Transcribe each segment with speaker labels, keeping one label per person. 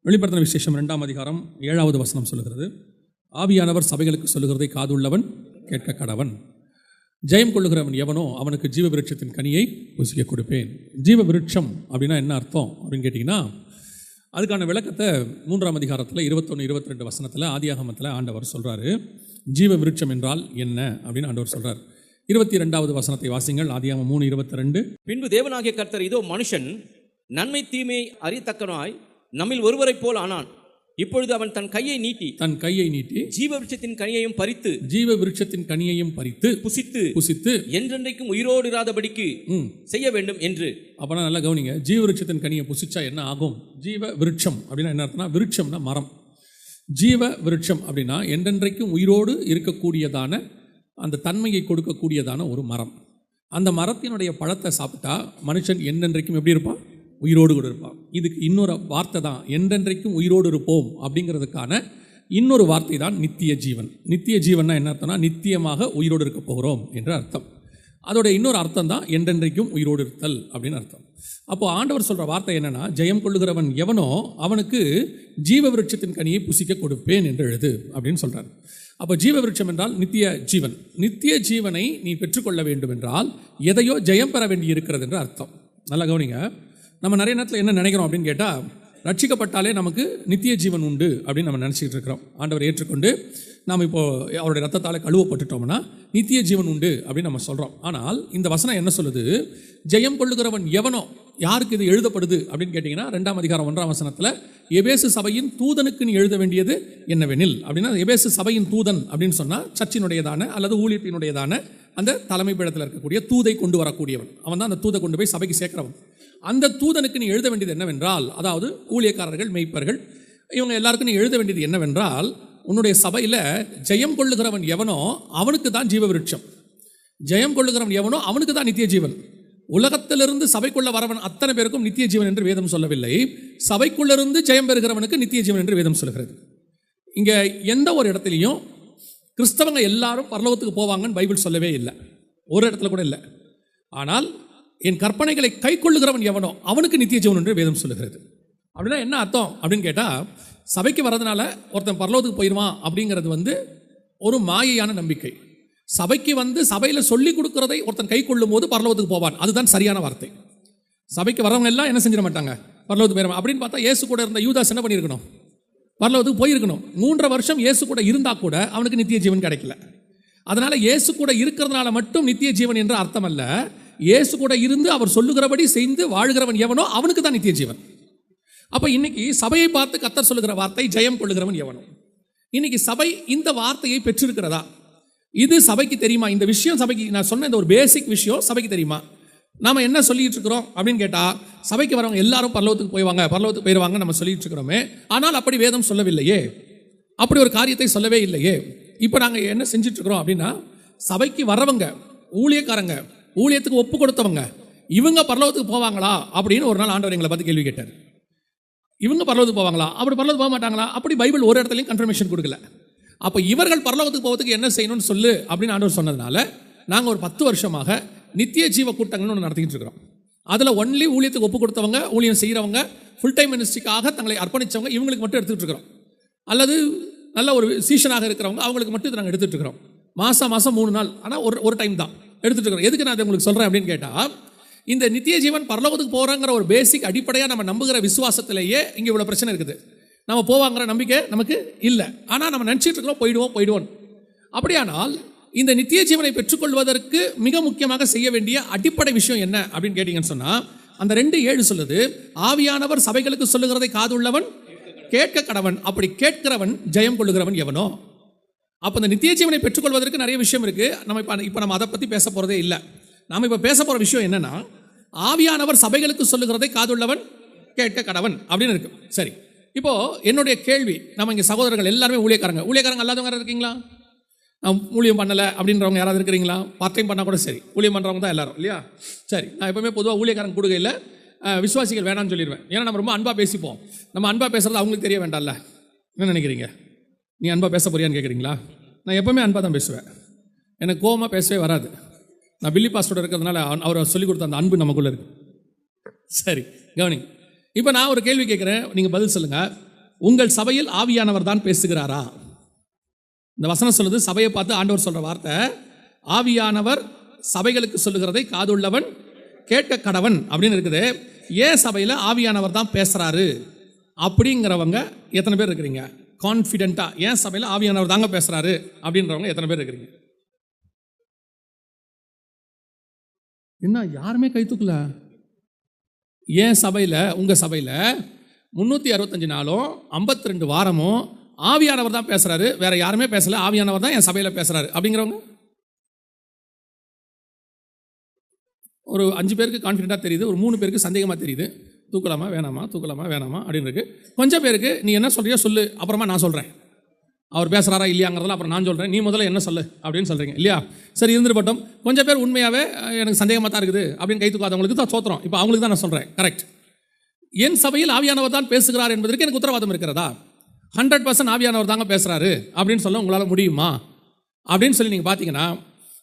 Speaker 1: வெளிப்படுத்தின விசேஷம் 2ஆம் அதிகாரம் 7வது வசனம் சொல்லுகிறது, ஆவியானவர் சபைகளுக்கு சொல்லுகிறதை காதுள்ளவன் கேட்க கடவன். ஜெயம் கொள்ளுகிறவன் எவனோ அவனுக்கு ஜீவ விருட்சத்தின் கனியை புசிக்க கொடுப்பேன். ஜீவ விருட்சம் அப்படின்னா என்ன அர்த்தம் அப்படின்னு கேட்டிங்கன்னா, அதுக்கான விளக்கத்தை 3ஆம் அதிகாரத்தில் 21, 22 வசனத்தில் ஆதியாகமத்தில் ஆண்டவர் சொல்கிறாரு. ஜீவ விருட்சம் என்றால் என்ன அப்படின்னு ஆண்டவர் சொல்கிறார். 22வது வசனத்தை வாசிங்கள். ஆதியாகமம் 3:22.
Speaker 2: பின்பு தேவனாகிய கர்த்தர், இதோ மனுஷன் நன்மை தீமையை அறியத்தக்கனாய் நம்மில் ஒருவரைப் போல் ஆனான். இப்பொழுது அவன் தன் கையை நீட்டி ஜீவ விருட்சத்தின் கனியையும் பறித்து புசித்து என்றென்றைக்கும் உயிரோடு இராதபடிக்கு செய்ய வேண்டும் என்று.
Speaker 1: அப்பனா நல்லா கவனிங்க, ஜீவ விருட்சத்தின் கனியை புசிச்சா என்ன ஆகும்? ஜீவ விருட்சம் அப்படின்னா என்ன அர்த்தம்னா, விருட்சம்னா மரம். ஜீவ விருட்சம் அப்படின்னா என்றென்றைக்கும் உயிரோடு இருக்கக்கூடியதான அந்த தன்மையை கொடுக்கக்கூடியதான ஒரு மரம். அந்த மரத்தினுடைய பழத்தை சாப்பிட்டா மனுஷன் என்னென்றைக்கும் எப்படி இருப்பான்? உயிரோடு கூட இருப்பான். இதுக்கு இன்னொரு வார்த்தை தான் என்றென்றைக்கும் உயிரோடு இருப்போம் அப்படிங்கிறதுக்கான இன்னொரு வார்த்தை தான் நித்திய ஜீவன். நித்திய ஜீவன்னா என்ன அர்த்தம்னா, நித்தியமாக உயிரோடு இருக்க போகிறோம் என்ற அர்த்தம். அதோட இன்னொரு அர்த்தம் தான் என்றென்றைக்கும் உயிரோடு இருத்தல் அப்படின்னு அர்த்தம். அப்போது ஆண்டவர் சொல்கிற வார்த்தை என்னென்னா, ஜெயம் கொள்ளுகிறவன் எவனோ அவனுக்கு ஜீவ விருட்சத்தின் கனியை புசிக்க கொடுப்பேன் என்று எழுது அப்படின்னு சொல்கிறார். அப்போ ஜீவ விருட்சம் என்றால் நித்திய ஜீவன். நித்திய ஜீவனை நீ பெற்றுக்கொள்ள வேண்டும் என்றால் எதையோ ஜெயம் பெற வேண்டி இருக்கிறது என்று அர்த்தம். நல்லா கவனிங்க, நம்ம நிறைய நேரத்தில் என்ன நினைக்கிறோம் அப்படின்னு கேட்டால், ரட்சிக்கப்பட்டாலே நமக்கு நித்திய ஜீவன் உண்டு அப்படின்னு நம்ம நினச்சிக்கிட்டு இருக்கிறோம். ஆண்டவர் ஏற்றுக்கொண்டு நாம் இப்போது அவருடைய ரத்தத்தால் கழுவப்பட்டுட்டோம்னா நித்திய ஜீவன் உண்டு அப்படின்னு நம்ம சொல்கிறோம். ஆனால் இந்த வசனம் என்ன சொல்லுது? ஜெயம் கொள்ளுகிறவன் எவனோ, யாருக்கு இது எழுதப்படுது அப்படின்னு கேட்டிங்கன்னா, 2ஆம் அதிகாரம் 1ஆம் வசனத்தில் எபேசு சபையின் தூதனுக்கு நீ எழுத வேண்டியது என்னவெனில் அப்படின்னா, எபேசு சபையின் தூதன் அப்படின்னு சொன்னால் சர்ச்சினுடையதான அல்லது ஊழியத்தினுடையதான அந்த தலைமை பீடத்தில் இருக்கக்கூடிய தூதை கொண்டு வரக்கூடியவன். அவன் தான் அந்த தூதை கொண்டு போய் சபைக்கு சேர்க்கிறவன். அந்த தூதனுக்கு நீ எழுத வேண்டியது என்னவென்றால், அதாவது ஊழியக்காரர்கள், மெய்ப்பர்கள், இவங்க எல்லாருக்கும் நீ எழுத வேண்டியது என்னவென்றால், உன்னுடைய சபையில் ஜெயம் கொள்ளுகிறவன் எவனோ அவனுக்கு தான் ஜீவ விருட்சம். ஜெயம் கொள்ளுகிறவன் எவனோ அவனுக்கு தான் நித்திய ஜீவன். உலகத்திலிருந்து சபைக்குள்ள வரவன் அத்தனை பேருக்கும் நித்திய ஜீவன் என்று வேதம் சொல்லவில்லை. சபைக்குள்ளிருந்து ஜெயம் பெறுகிறவனுக்கு நித்திய ஜீவன் என்று வேதம் சொல்கிறது. இங்கே எந்த ஒரு இடத்துலையும் கிறிஸ்தவங்க எல்லாரும் பரலோகத்துக்கு போவாங்கன்னு பைபிள் சொல்லவே இல்லை, ஒரு இடத்துல கூட இல்லை. ஆனால் என் கற்பனைகளை கை கொள்ளுகிறவன் எவனோ அவனுக்கு நித்திய ஜீவன் என்று வேதம் சொல்லுகிறது. அப்படின்னா என்ன அர்த்தம் அப்படின்னு கேட்டால், சபைக்கு வரதுனால ஒருத்தன் பரலோகத்துக்கு போயிடுவான் அப்படிங்கிறது ஒரு மாயையான நம்பிக்கை. சபைக்கு சபையில் சொல்லி கொடுக்குறதை ஒருத்தன் கை கொள்ளும் போது பரலோகத்துக்கு போவான், அதுதான் சரியான வார்த்தை. சபைக்கு வரவங்க எல்லாம் என்ன செஞ்சிட மாட்டாங்க? பரலோகத்துக்கு போயிடுவான். அப்படின்னு பார்த்தா இயேசு கூட இருந்த யூதாஸ் என்ன பண்ணியிருக்கணும்? பரலோகத்துக்கு போயிருக்கணும். 3.5 வருஷம் இயேசு கூட இருந்தால் கூட அவனுக்கு நித்திய ஜீவன் கிடைக்கல. அதனால் இயேசு கூட இருக்கிறதுனால மட்டும் நித்திய ஜீவன் என்ற அர்த்தம் அல்ல. இயேசு கூட இருந்து அவர் சொல்லுகிறபடி செய்து வாழ்கிறவன் எவனோ அவனுக்கு தான் நித்திய ஜீவன். அப்போ இன்னைக்கு சபையை பார்த்து கர்த்தர் சொல்லுகிற வார்த்தை ஜெயம் கொள்ளுகிறவன் எவனோ. இன்னைக்கு சபை இந்த வார்த்தையை பெற்றிருக்கிறதா? இது சபைக்கு தெரியுமா? இந்த விஷயம் சபைக்கு, நான் சொன்ன இந்த ஒரு பேசிக் விஷயம் சபைக்கு தெரியுமா? நாம் என்ன சொல்லிட்டு இருக்கிறோம் அப்படின்னு கேட்டால், சபைக்கு வரவங்க எல்லாரும் பரலோகத்துக்கு போயிடுவாங்க நம்ம சொல்லிட்டு இருக்கிறோமே. ஆனால் அப்படி வேதம் சொல்லவில்லையே, அப்படி ஒரு காரியத்தை சொல்லவே இல்லையே. இப்போ நாங்கள் என்ன செஞ்சுட்டு இருக்கிறோம் அப்படின்னா, சபைக்கு வரவங்க, ஊழியக்காரங்க, ஊழியத்துக்கு ஒப்பு கொடுத்தவங்க, இவங்க பரலோகத்துக்கு போவாங்களா அப்படின்னு ஒரு நாள் ஆண்டவர் எங்களை பார்த்து கேள்வி கேட்டார். இவங்க பரலோகத்துக்கு போவாங்களா? அப்படி பரலோகத்துக்கு போக மாட்டாங்களா? அப்படி பைபிள் ஒரு இடத்துலையும் கன்ஃபர்மேஷன் கொடுக்கல. அப்போ இவர்கள் பரலோகத்துக்கு போகிறதுக்கு என்ன செய்யணும்னு சொல்லு அப்படின்னு ஆண்டவர் சொன்னதுனால நாங்கள் ஒரு 10 வருஷமாக நித்திய ஜீவ கூட்டங்கள்னு ஒன்று நடத்திக்கிட்டு இருக்கிறோம். அதில் ஒன்லி ஊழியத்துக்கு ஒப்பு கொடுத்தவங்க, ஊழியம் செய்கிறவங்க, ஃபுல் டைம் மினிஸ்ட்ரிக்காக தங்களை அர்ப்பணித்தவங்க, இவங்களுக்கு மட்டும் எடுத்துகிட்டு இருக்கிறோம். அல்லது நல்ல ஒரு சீசனாக இருக்கிறவங்க, அவங்களுக்கு மட்டும் நாங்கள் எடுத்துகிட்டு இருக்கிறோம். மாதம் 3 நாள், ஆனால் ஒரு டைம் தான் எடுத்துகிட்டு இருக்கிறோம். எதுக்கு நான் அதை உங்களுக்கு சொல்கிறேன் அப்படின்னு கேட்டால், இந்த நித்திய ஜீவன் பரலோகத்துக்கு போகிறாங்கிற ஒரு பேசிக் அடிப்படையாக நம்ம நம்புகிற விசுவாசத்திலேயே இங்கே இவ்வளோ பிரச்சனை இருக்குது. நம்ம போவாங்கிற நம்பிக்கை நமக்கு இல்லை. ஆனால் நம்ம நினச்சிட்டு இருக்கிறோம் போயிடுவோம். அப்படியானால் இந்த நித்திய ஜீவனை பெற்றுக்கொள்வதற்கு மிக முக்கியமாக செய்ய வேண்டிய அடிப்படை விஷயம் என்ன அப்படின்னு கேட்டிங்கன்னு சொன்னால், அந்த 2:7 சொல்லுது, ஆவியானவர் சபைகளுக்கு சொல்லுகிறதை காதுள்ளவன் கேட்க கடவன். அப்படி கேட்கிறவன் ஜெயம் கொள்ளுகிறவன் எவனோ. அப்போ இந்த நித்திய ஜீவனை பெற்றுக்கொள்வதற்கு நிறைய விஷயம் இருக்குது. இப்போ நம்ம அதை பற்றி பேச போகிறதே இல்லை. நாம் இப்போ பேச போகிற விஷயம் என்னென்னா, ஆவியானவர் சபைகளுக்கு சொல்லுகிறதை காதுள்ளவன் கேட்க கடவன் அப்படின்னு இருக்கு. சரி, இப்போது என்னுடைய கேள்வி, நம்ம இங்கே சகோதரர்கள் எல்லாருமே ஊழியக்காரங்க அல்லாதவங்க இருக்கீங்களா? நான் ஊழியம் பண்ணலை அப்படின்றவங்க யாராவது இருக்கிறீங்களா? பார்ட் டைம் பண்ணால் கூட சரி, ஊழியம் பண்ணுறவங்க தான் எல்லாரும் இல்லையா? சரி, நான் எப்பவுமே பொதுவாக ஊழியக்காரங்க கொடுக்கையில் விசுவாசிகள் வேணான்னு சொல்லிடுவேன். ஏன்னா நம்ம ரொம்ப அன்பாக பேசிப்போம். நம்ம அன்பாக பேசுகிறது அவங்களுக்கு தெரிய வேண்டாம்ல. என்ன நினைக்கிறீங்க? நீ அன்பாக பேச போறியான்னு கேட்குறீங்களா? நான் எப்போவுமே அன்பாக தான் பேசுவேன். எனக்கு கோவமாக பேசவே வராது. நான் பில்லி பாஸ்டோட இருக்கிறதுனால அவர் சொல்லிக் கொடுத்த அந்த அன்பு நமக்குள்ளே இருக்குது. சரி, கவனிங்க. இப்போ நான் ஒரு கேள்வி கேட்குறேன், நீங்கள் பதில் சொல்லுங்கள். உங்கள் சபையில் ஆவியானவர் தான் பேசுகிறாரா? இந்த வசனம் சொல்லுது, சபையை பார்த்து ஆண்டவர் சொல்ற வார்த்தை, ஆவியானவர் சபைகளுக்கு சொல்லுகிறதை காதுள்ளவன் கேட்க கடவன் அப்படின்னு இருக்குது. ஏன் சபையில் ஆவியானவர் தான் பேசுறாரு அப்படிங்கிறவங்க எத்தனை பேர் இருக்கிறீங்க? கான்ஃபிடென்ட்டா ஏன் சபையில் ஆவியானவர் தாங்க பேசுறாரு அப்படின்றவங்க எத்தனை பேர் இருக்கிறீங்க? என்ன யாருமே கை தூக்கல? ஏன் சபையில், உங்க சபையில் 365 நாளும் 52 வாரமும் ஆவியானவர் தான் பேசுறாரு, வேற யாருமே பேசல, ஆவியானவர் தான் என் சபையில் பேசுறாரு அப்படிங்கிறவங்க ஒரு 5 பேருக்கு கான்ஃபிடென்ட்டாக தெரியுது, ஒரு 3 பேருக்கு சந்தேகமாக தெரியுது. தூக்கலாமா வேணாமா, தூக்கலாமா வேணாமா அப்படின்னு இருக்கு. கொஞ்சம் பேருக்கு நீ என்ன சொல்றியோ சொல்லு, அப்புறமா நான் சொல்கிறேன், அவர் பேசுகிறாரா இல்லையாங்கிறதுல அப்புறம் நான் சொல்கிறேன், நீ முதல்ல என்ன சொல்லு அப்படின்னு சொல்கிறீங்க இல்லையா? சரி, இருந்துட்டு கொஞ்சம் பேர் உண்மையாகவே எனக்கு சந்தேகமாக தான் இருக்குது அப்படின்னு கை தூக்காதவங்களுக்கு தான் சோத்திரம். இப்போ அவங்களுக்கு தான் நான் சொல்கிறேன், கரெக்ட். என் சபையில் ஆவியானவர் தான் பேசுகிறார் என்பதற்கு எனக்கு உத்தரவாதம் இருக்கிறதா? 100% ஆவியானவர் தாங்க பேசுகிறாரு அப்படின்னு சொல்ல உங்களால் முடியுமா அப்படின்னு சொல்லி நீங்கள் பார்த்தீங்கன்னா,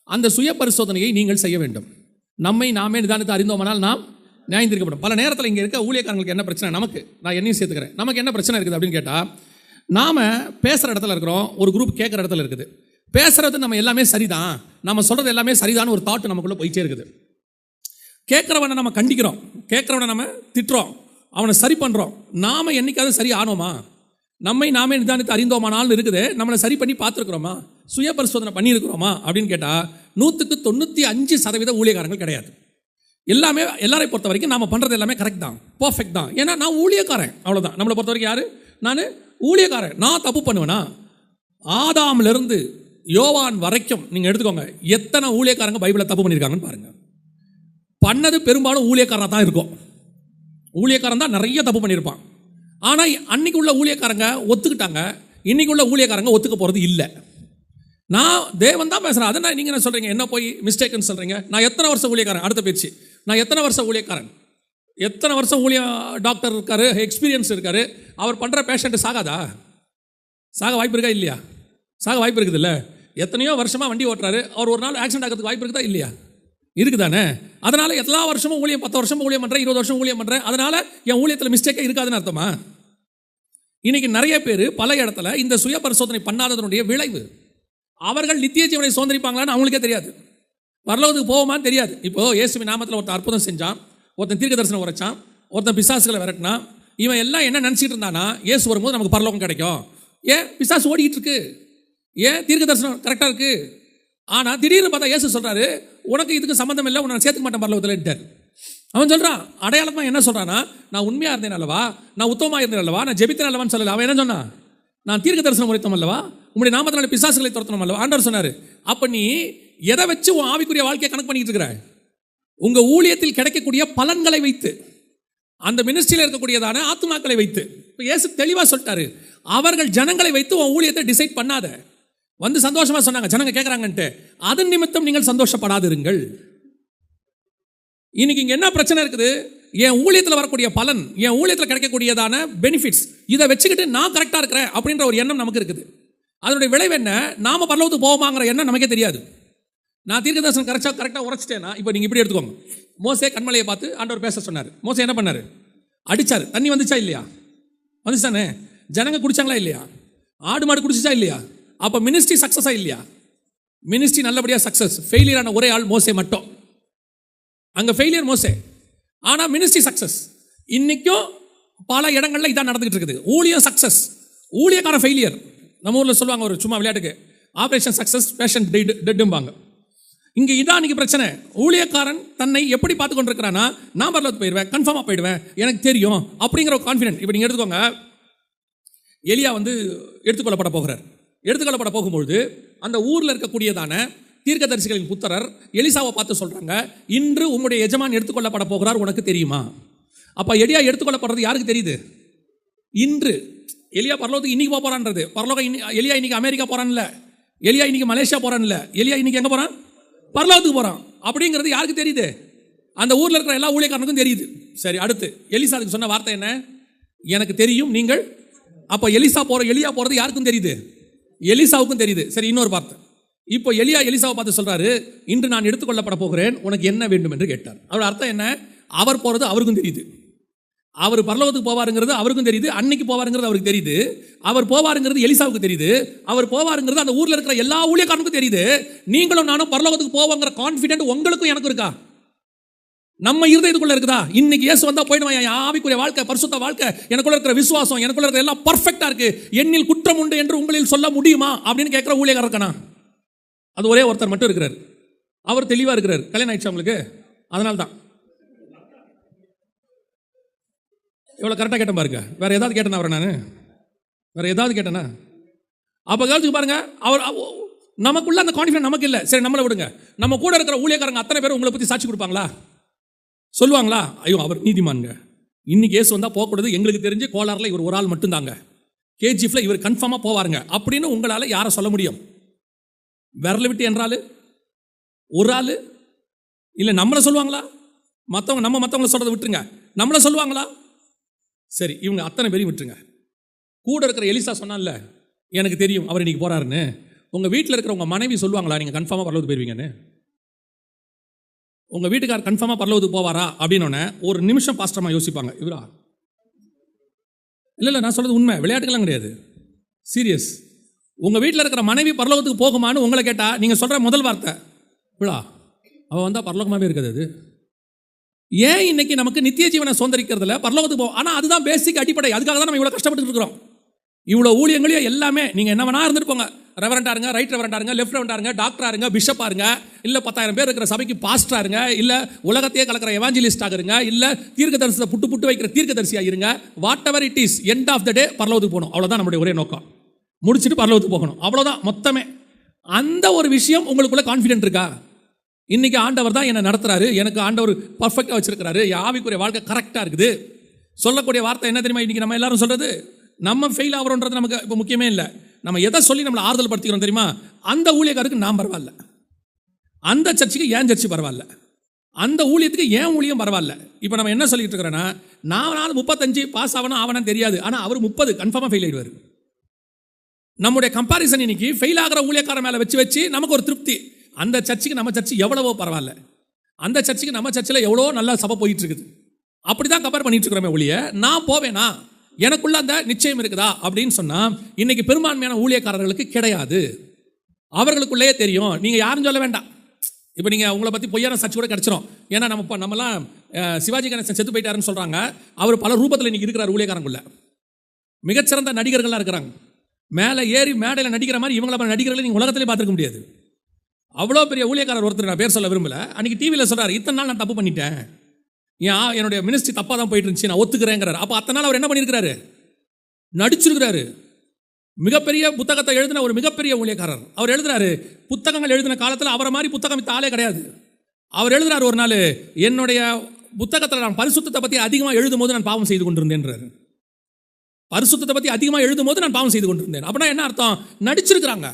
Speaker 1: அந்த சுய பரிசோதனையை நீங்கள் செய்ய வேண்டும். நம்மை நாமே நிதானித்து அறிந்தோமானால் நாம் நியாயந்திருக்கப்படும். பல நேரத்தில் இங்கே இருக்க ஊழியக்காரங்களுக்கு என்ன பிரச்சனை, நமக்கு, நான் என்னையும் சேர்த்துக்கிறேன், நமக்கு என்ன பிரச்சனை இருக்குது அப்படின்னு கேட்டால், நாம் பேசுகிற இடத்துல இருக்கிறோம், ஒரு குரூப் கேட்குற இடத்துல இருக்குது. பேசுகிறது நம்ம எல்லாமே சரிதான், நம்ம சொல்கிறது எல்லாமே சரிதான் ஒரு தாட் நமக்குள்ளே போயிட்டே இருக்குது. கேட்குறவனை நம்ம கண்டிக்கிறோம், கேட்குறவனை நம்ம திட்டுறோம், அவனை சரி பண்ணுறோம். நாம் என்னைக்காவது சரி ஆனோமா? நம்மை நாமே நிதானித்து அறிந்தோமானாலும் இருக்குது, நம்மளை சரி பண்ணி பார்த்துருக்குறோமா, சுய பரிசோதனை பண்ணியிருக்கிறோமா அப்படின்னு கேட்டால் 100% ஊழியக்காரங்கள் கிடையாது. எல்லாமே எல்லாரையும் பொறுத்த வரைக்கும் நாம் பண்ணுறது எல்லாமே கரெக்ட் தான், பர்ஃபெக்ட் தான். ஏன்னா நான் ஊழியக்காரன், அவ்வளோதான். நம்மளை பொறுத்த வரைக்கும் யார்? நான் ஊழியக்காரன். நான் தப்பு பண்ணுவேனா? ஆதாமிலிருந்து யோவான் வரைக்கும் நீங்கள் எடுத்துக்கோங்க, எத்தனை ஊழியக்காரங்க பைபிளை தப்பு பண்ணியிருக்காங்கன்னு பாருங்கள். பண்ணது பெரும்பாலும் ஊழியக்காரனாக தான் இருக்கும். ஊழியக்காரன் தான் நிறைய தப்பு பண்ணியிருப்பான். ஆனால் அன்னைக்கு உள்ள ஊழியக்காரங்க ஒத்துக்கிட்டாங்க, இன்னைக்கு உள்ள ஊழியக்காரங்க ஒத்துக்க போகிறது இல்லை. நான் தேவன் தான் பேசுகிறேன், அதை நீங்கள் என்ன சொல்கிறீங்க, என்ன போய் மிஸ்டேக்குன்னு சொல்கிறீங்க? நான் எத்தனை வருஷம் ஊழியக்காரன்? அடுத்த பேச்சு, நான் எத்தனை வருஷம் ஊழியக்காரன், எத்தனை வருஷம் டாக்டர் இருக்காரு, எக்ஸ்பீரியன்ஸ் இருக்காரு, அவர் பண்ணுற பேஷண்ட்டு சாகாதா? சாக வாய்ப்பு இருக்கா இல்லையா? சாக வாய்ப்பு இருக்குது இல்லை? எத்தனையோ வருஷமாக வண்டி ஓட்டுறாரு, அவர் ஒரு நாள் ஆக்சிடென்ட் ஆகிறதுக்கு வாய்ப்பு இருக்குதா இல்லையா? இருக்குதானே? அதனால் எல்லா வருஷமும் ஊழியம், 10 வருஷமும் ஊழியம் பண்ணுறேன், 20 வருஷம் ஊழியம் பண்ணுறேன், அதனால் என் ஊழியத்தில் மிஸ்டேக்கே இருக்காதுன்னு அர்த்தமா? இன்னைக்கு நிறைய பேர் பல இடத்துல இந்த சுய பரிசோதனை பண்ணாததனுடைய விளைவு, அவர்கள் நித்திய ஜீவனை சுதந்திரிப்பாங்களான்னு அவங்களுக்கே தெரியாது, பரலோகத்துக்கு போவோமான்னு தெரியாது. இப்போது இயேசுவின் நாமத்தில் ஒருத்தன் அற்புதம் செஞ்சான், ஒருத்தன் தீர்க்க தரிசனம் உரைச்சான், ஒருத்தன் பிசாசுகளை விரட்டினான். இவன் எல்லாம் என்ன நினச்சிட்டு இருந்தானா, இயேசு வரும்போது நமக்கு பரலோகம் கிடைக்கும். ஏன் பிசாசு ஓடிக்கிட்டு இருக்கு, ஏன் தீர்க்க தரிசனம் கரெக்டாக இருக்குது. ஆனால் திடீர்னு பார்த்தா இயேசு சொல்கிறாரு, உனக்கு இதுக்கு சம்மந்தம் இல்லை, உன்னை சேர்த்துக்க மாட்டேன் பரலோகத்தில். அவன் சொல்கிறான், அடையாளமாக என்ன சொல்கிறான்னா, நான் உண்மையாக இருந்தேன் அல்லவா, நான் உத்தமமாக இருந்தேன் அல்லவா, நான் ஜெபித்தேன் அல்லவான்னு சொல்லலை. அவன் என்ன சொன்னான்? நான் தீர்க்க தரிசனம் உரைத்தோம் அல்லவா, உங்களுடைய நாமத்தினால பிசாசுகளை துரத்தணும் அல்லவா ஆண்டவர் சொன்னார். அப்போ நீ எதை வச்சு உன் ஆவிக்குரிய வாழ்க்கையை கணக்கு பண்ணிட்டு இருக்கிற? உங்கள் ஊழியத்தில் கிடைக்கக்கூடிய பலன்களை வைத்து, அந்த மினிஸ்ட்ரியில் இருக்கக்கூடியதான ஆத்துமாக்களை வைத்து. இப்போ இயேசு தெளிவாக சொல்லிட்டாரு, அவர்கள் ஜனங்களை வைத்து உன் ஊழியத்தை டிசைட் பண்ணாத. வந்து சந்தோஷமாக சொன்னாங்க, ஜனங்க கேட்குறாங்கன்ட்டு, அதன் நிமித்தம் நீங்கள் சந்தோஷப்படாதிருங்கள். இன்னைக்கு இங்கே என்ன பிரச்சனை இருக்குது? என் ஊழியத்தில் வரக்கூடிய பலன், என் ஊழியத்தில் கிடைக்கக்கூடியதான பெனிஃபிட்ஸ், இதை வச்சுக்கிட்டு நான் கரெக்டாக இருக்கிறேன் அப்படின்ற ஒரு எண்ணம் நமக்கு இருக்குது. அதனுடைய விளைவு என்ன? நாம பரலோகத்துக்கு போவோமாங்கிற எண்ணம் நமக்கே தெரியாது. நான் தீர்க்க தரிசனம் கரெக்டாக உரைச்சிட்டேன்னா, இப்போ நீங்கள் இப்படி எடுத்துக்கோங்க. மோசே கண்மலையை பார்த்து ஆண்டவர் பேச சொன்னார். மோசே என்ன பண்ணார்? அடிச்சார். தண்ணி வந்துச்சா இல்லையா? வந்துச்சானே? ஜனங்க குடிச்சாங்களா இல்லையா? ஆடு மாடு குடிச்சிச்சா இல்லையா? அப்போ மினிஸ்ட்ரி சக்ஸஸா இல்லையா? மினிஸ்ட்ரி நல்லபடியாக சக்ஸஸ். ஃபெயிலியரான ஒரே ஆள் மோசே மட்டும். அங்கே ஃபெயிலியர் மோசே, ஆனால் மினிஸ்ட்ரி சக்ஸஸ். இன்னைக்கும் பல இடங்களில் இதான் நடந்துகிட்டு இருக்குது. ஊழியம் சக்ஸஸ், ஊழியக்கான ஃபெயிலியர். நம்ம ஊரில் சொல்லுவாங்க ஒரு சும்மா விளையாட்டுக்கு, ஆப்ரேஷன் சக்ஸஸ் பேஷண்ட் டெட்டும்பாங்க. இங்கே இதான் இன்னைக்கு பிரச்சனை. ஊழியக்காரன் தன்னை எப்படி பார்த்து கொண்டிருக்கிறான்னா, நான் பரலோகத்துக்கு போயிடுவேன், கன்ஃபார்மாக போயிடுவேன், எனக்கு தெரியும் அப்படிங்கிற ஒரு கான்ஃபிடென்ட். இப்போ நீங்கள் எடுத்துக்கோங்க, எலியா வந்து எடுத்துக்கொள்ளப்பட போகிறார். எடுத்துக்கொள்ளப்பட போகும்பொழுது அந்த ஊரில் இருக்கக்கூடியதான தீர்க்கதரிசிகளின் புத்திரர் எலிசாவை பார்த்து சொல்கிறாங்க, இன்று உம்முடைய எஜமான் எடுத்துக்கொள்ளப்பட போகிறார், உனக்கு தெரியுமா? அப்போ எலியா எடுத்துக்கொள்ளப்படுறது யாருக்கு தெரியுது? இன்று. எலியா பரலோகத்துக்கு இன்னைக்கு போக போகிறான்றது. பரலோகம் எலியா இன்னைக்கு அமெரிக்கா போகிறான்ல, எலியா இன்னைக்கு மலேசியா போகிறான்ல, எலியா இன்னைக்கு எங்கே போகிறான்? பரலோகத்துக்கு போகிறான். அப்படிங்கிறது யாருக்கு தெரியுது? அந்த ஊரில் இருக்கிற எல்லா ஊழியக்காரனுக்கும் தெரியுது. சரி, அடுத்து எலிசாவுக்கு சொன்ன வார்த்தை என்ன? எனக்கு தெரியும் நீங்கள். அப்போ எலியா போகிறது யாருக்கும் தெரியுது? எலிசாவுக்கும் தெரியுது. சரி, இன்னொரு வார்த்தை. இப்போ எலிசாவை பார்த்து சொல்றாரு, இன்று நான் எடுத்துக்கொள்ளப்பட போகிறேன், உனக்கு என்ன வேண்டும் என்று கேட்டார். அவரோட அர்த்தம் என்ன? அவர் போகிறது அவருக்கும் தெரியுது, அவர் பரலோகத்துக்கு போவாருங்கிறது அவருக்கும் தெரியுது, அன்னைக்கு போவாருங்கிறது அவருக்கு தெரியுது, அவர் போவாருங்கிறது எலிசாவுக்கு தெரியுது, அவர் போவாருங்கிறது அந்த ஊரில் இருக்கிற எல்லா ஊழியக்காரனுக்கும் தெரியுது. நீங்களும் நானும் பரலோகத்துக்கு போவாங்கிற கான்ஃபிடென்ட் உங்களுக்கும் எனக்கு இருக்கா? நம்ம இருதயத்துக்குள்ள இருக்குதா? இன்னைக்கு இயேசு வந்தா போயிடுவான், என் ஆவிக்குரிய வாழ்க்கை, பரிசுத்த வாழ்க்கை, எனக்குள்ள இருக்கிற விசுவாசம், எனக்குள்ள இருக்கிற எல்லாம் பர்ஃபெக்டா இருக்கு, என்னில் குற்றம் உண்டு என்று உங்களில் சொல்ல முடியுமா அப்படின்னு கேட்கிற ஊழியக்காரர் இருக்கானா? அது ஒரே ஒருத்தர் மட்டும் இருக்கிறார். அவர் தெளிவா இருக்கிறார். கல்யாணம் ஆயிடுச்சு உங்களுக்கு, அதனால தான் எவ்வளோ கரெக்டாக கேட்டேன் பாருங்க. வேற ஏதாவது கேட்டேனா அவரை? நான் வேற ஏதாவது கேட்டேனா? அப்போ கவனிச்சு பாருங்க, அவர் நமக்குள்ள அந்த கான்ஃபிடன்ஸ் நமக்கு இல்லை. சரி, நம்மளை விடுங்க. நம்ம கூட இருக்கிற ஊழியக்காரங்க அத்தனை பேரும் உங்களை பற்றி சாட்சி கொடுப்பாங்களா? சொல்லுவாங்களா? ஐயோ அவர் நீதிமான்ங்க, இன்னைக்கு இயேசு வந்தால் போகக்கூடாது, எங்களுக்கு தெரிஞ்சு கோலாரில் இவர் ஒரு ஆள் மட்டும்தாங்க, கேஜிஎஃப்ல இவர் கன்ஃபார்மாக போவாருங்க அப்படின்னு உங்களால் யாரை சொல்ல முடியும்? விரல விட்டு என்றால் ஒரு ஆள் இல்லை. நம்மளை சொல்லுவாங்களா? மற்றவங்களை சொல்கிறத விட்டுருங்க, நம்மளை சொல்லுவாங்களா? சரி, இவங்க அத்தனை பேரையும் விட்டுருங்க. கூட இருக்கிற எலிசா சொன்னான்ல, எனக்கு தெரியும் அவர் இன்னைக்கு போறாருன்னு. உங்கள் வீட்டில் இருக்கிற உங்கள் மனைவி சொல்லுவாங்களா நீங்கள் கன்ஃபார்மாக பரலோகத்துக்கு போயிருவீங்கன்னு? உங்கள் வீட்டுக்கார் கன்ஃபார்மாக பரலோகத்துக்கு போவாரா அப்படின்னோடனே ஒரு நிமிஷம் பாஸ்டர்மா யோசிப்பாங்க, இவரா? இல்லை நான் சொல்கிறது உண்மை, விளையாட்டுக்கெல்லாம் கிடையாது, சீரியஸ். உங்கள் வீட்டில் இருக்கிற மனைவி பரலோகத்துக்கு போகுமான்னு உங்களை கேட்டால் நீங்கள் சொல்கிற முதல் வார்த்தை விழா, அவள் வந்தால் பரலோகமாகவே இருக்காது. அது ஏன் இன்னைக்கு நமக்கு நித்திய ஜீவனை சுதந்திரிக்கிறதுல பரலோகத்துக்கு போவோம். ஆனால் அதுதான் பேசிக் அடிப்படை. அதுக்காக தான் நம்ம இவ்வளோ கஷ்டப்பட்டு இருக்கிறோம். இவ்வளோ ஊழியங்களையும் எல்லாமே நீங்கள் என்ன வேணா இருந்துட்டு போங்க, ரெவரண்டா இருங்க, ரைட் ரெவரண்டா இருங்க, லெஃப்ட் ரெவரண்டா இருங்க, டாக்டரா இருங்க, பிஷப்பா இருங்க, இல்லை 10,000 பேர் இருக்கிற சபைக்கு பாஸ்டரா இருங்க, இல்லை உலகத்தையே கலக்கிற எவாஞ்சலிஸ்டாக இருங்க, இல்லை தீர்க்க தரிசனத்தை புட்டு வைக்கிற தீர்க்க தரிசியாக இருங்க. Whatever it is, end of the day பரலோகத்துக்கு போகணும். அவ்வளோதான் நம்மளுடைய ஒரே நோக்கம். முடிச்சுட்டு பரலோகத்துக்கு போகணும், அவ்வளோதான் மொத்தமே. அந்த ஒரு விஷயம் உங்களுக்குள்ள கான்ஃபிடென்ட் இருக்கா? இன்னைக்கு ஆண்டவர் தான் என்னை நடத்துறாரு, எனக்கு ஆண்டவர் பர்ஃபெக்டாக வச்சிருக்கிறாரு, என் ஆவிக்குரிய வாழ்க்கை கரெக்டாக இருக்குது. சொல்லக்கூடிய வார்த்தை என்ன தெரியுமா? இன்னைக்கு நம்ம எல்லாரும் சொல்றது, நம்ம ஃபெயில் ஆகிறோன்றது நமக்கு இப்போ முக்கியமே இல்லை. நம்ம எதை சொல்லி நம்மளை ஆறுதல் படுத்திக்கிறோம் தெரியுமா? அந்த ஊழியக்காருக்கு நான் பரவாயில்ல, அந்த சர்ச்சுக்கு ஏன் சர்ச்சு பரவாயில்ல, அந்த ஊழியத்துக்கு ஏன் ஊழியம் பரவாயில்ல. இப்போ நம்ம என்ன சொல்லிட்டு இருக்கிறோன்னா, நான் 35 பாஸ் ஆவணும் தெரியாது, ஆனால் அவர் 30 கன்ஃபார்மாக ஃபெயில் ஆயிடுவார். நம்முடைய கம்பாரிசன் இன்னைக்கு ஃபெயில் ஆகிற ஊழியக்காரன் மேலே வச்சு நமக்கு ஒரு திருப்தி. அந்த சர்ச்சுக்கு நம்ம சர்ச்சு எவ்வளவோ பரவாயில்ல, அந்த சர்ச்சுக்கு நம்ம சர்ச்சில் எவ்வளோ நல்லா சபை போயிட்டு இருக்குது, அப்படி தான் கம்பேர் பண்ணிட்டு இருக்கிறோமே ஒழிய நான் போவேனா, எனக்குள்ள அந்த நிச்சயம் இருக்குதா அப்படின்னு சொன்னால் இன்னைக்கு பெரும்பான்மையான ஊழியக்காரர்களுக்கு கிடையாது. அவர்களுக்குள்ளேயே தெரியும், நீங்கள் யாரும் சொல்ல வேண்டாம். இப்போ நீங்கள் உங்களை பற்றி பொய்யான சர்ச்சு கூட கிடச்சிரும். ஏன்னா நம்மலாம் சிவாஜி கணேசன் செத்து போயிட்டாருன்னு சொல்கிறாங்க. அவர் பல ரூபத்தில் இன்னைக்கு இருக்கிறார் ஊழியக்காரங்குள்ள. மிகச்சிறந்த நடிகர்கள்லாம் இருக்கிறாங்க. மேலே ஏறி மேடையில் நடிக்கிற மாதிரி இவங்கள நடிகர்களை நீங்கள் உலகத்திலே பார்த்துருக்க முடியாது. அவ்வளோ பெரிய ஊழியக்காரர் ஒருத்தர், நான் பேர் சொல்ல விரும்பல, அன்றைக்கி டிவியில் சொல்கிறார், இத்தனை நாள் நான் தப்பு பண்ணிட்டேன், என்னுடைய மினிஸ்ட்ரி தப்பாக தான் போயிட்டு இருந்துச்சு, நான் ஒத்துக்கிறேங்கிறார். அப்போ அத்தனை நாள் அவர் என்ன பண்ணியிருக்கிறாரு? நடிச்சிருக்கிறாரு. மிகப்பெரிய புத்தகத்தை எழுதின ஒரு மிகப்பெரிய ஊழியக்காரர். அவர் எழுதுறாரு, புத்தகங்கள் எழுதின காலத்தில் அவரை மாதிரி புத்தகம் வித்த ஆளே கிடையாது. அவர் எழுதுறாரு, ஒரு நாள் என்னுடைய புத்தகத்தில் நான் பரிசுத்தத்தை பற்றி அதிகமாக எழுதும் போது நான் பாவம் செய்து கொண்டிருந்தேன்றாரு. பரிசுத்தத்தை பற்றி அதிகமாக எழுதும் போது நான் பாவம் செய்து கொண்டிருந்தேன். அப்படின்னா என்ன அர்த்தம்? நடிச்சிருக்கிறாங்க.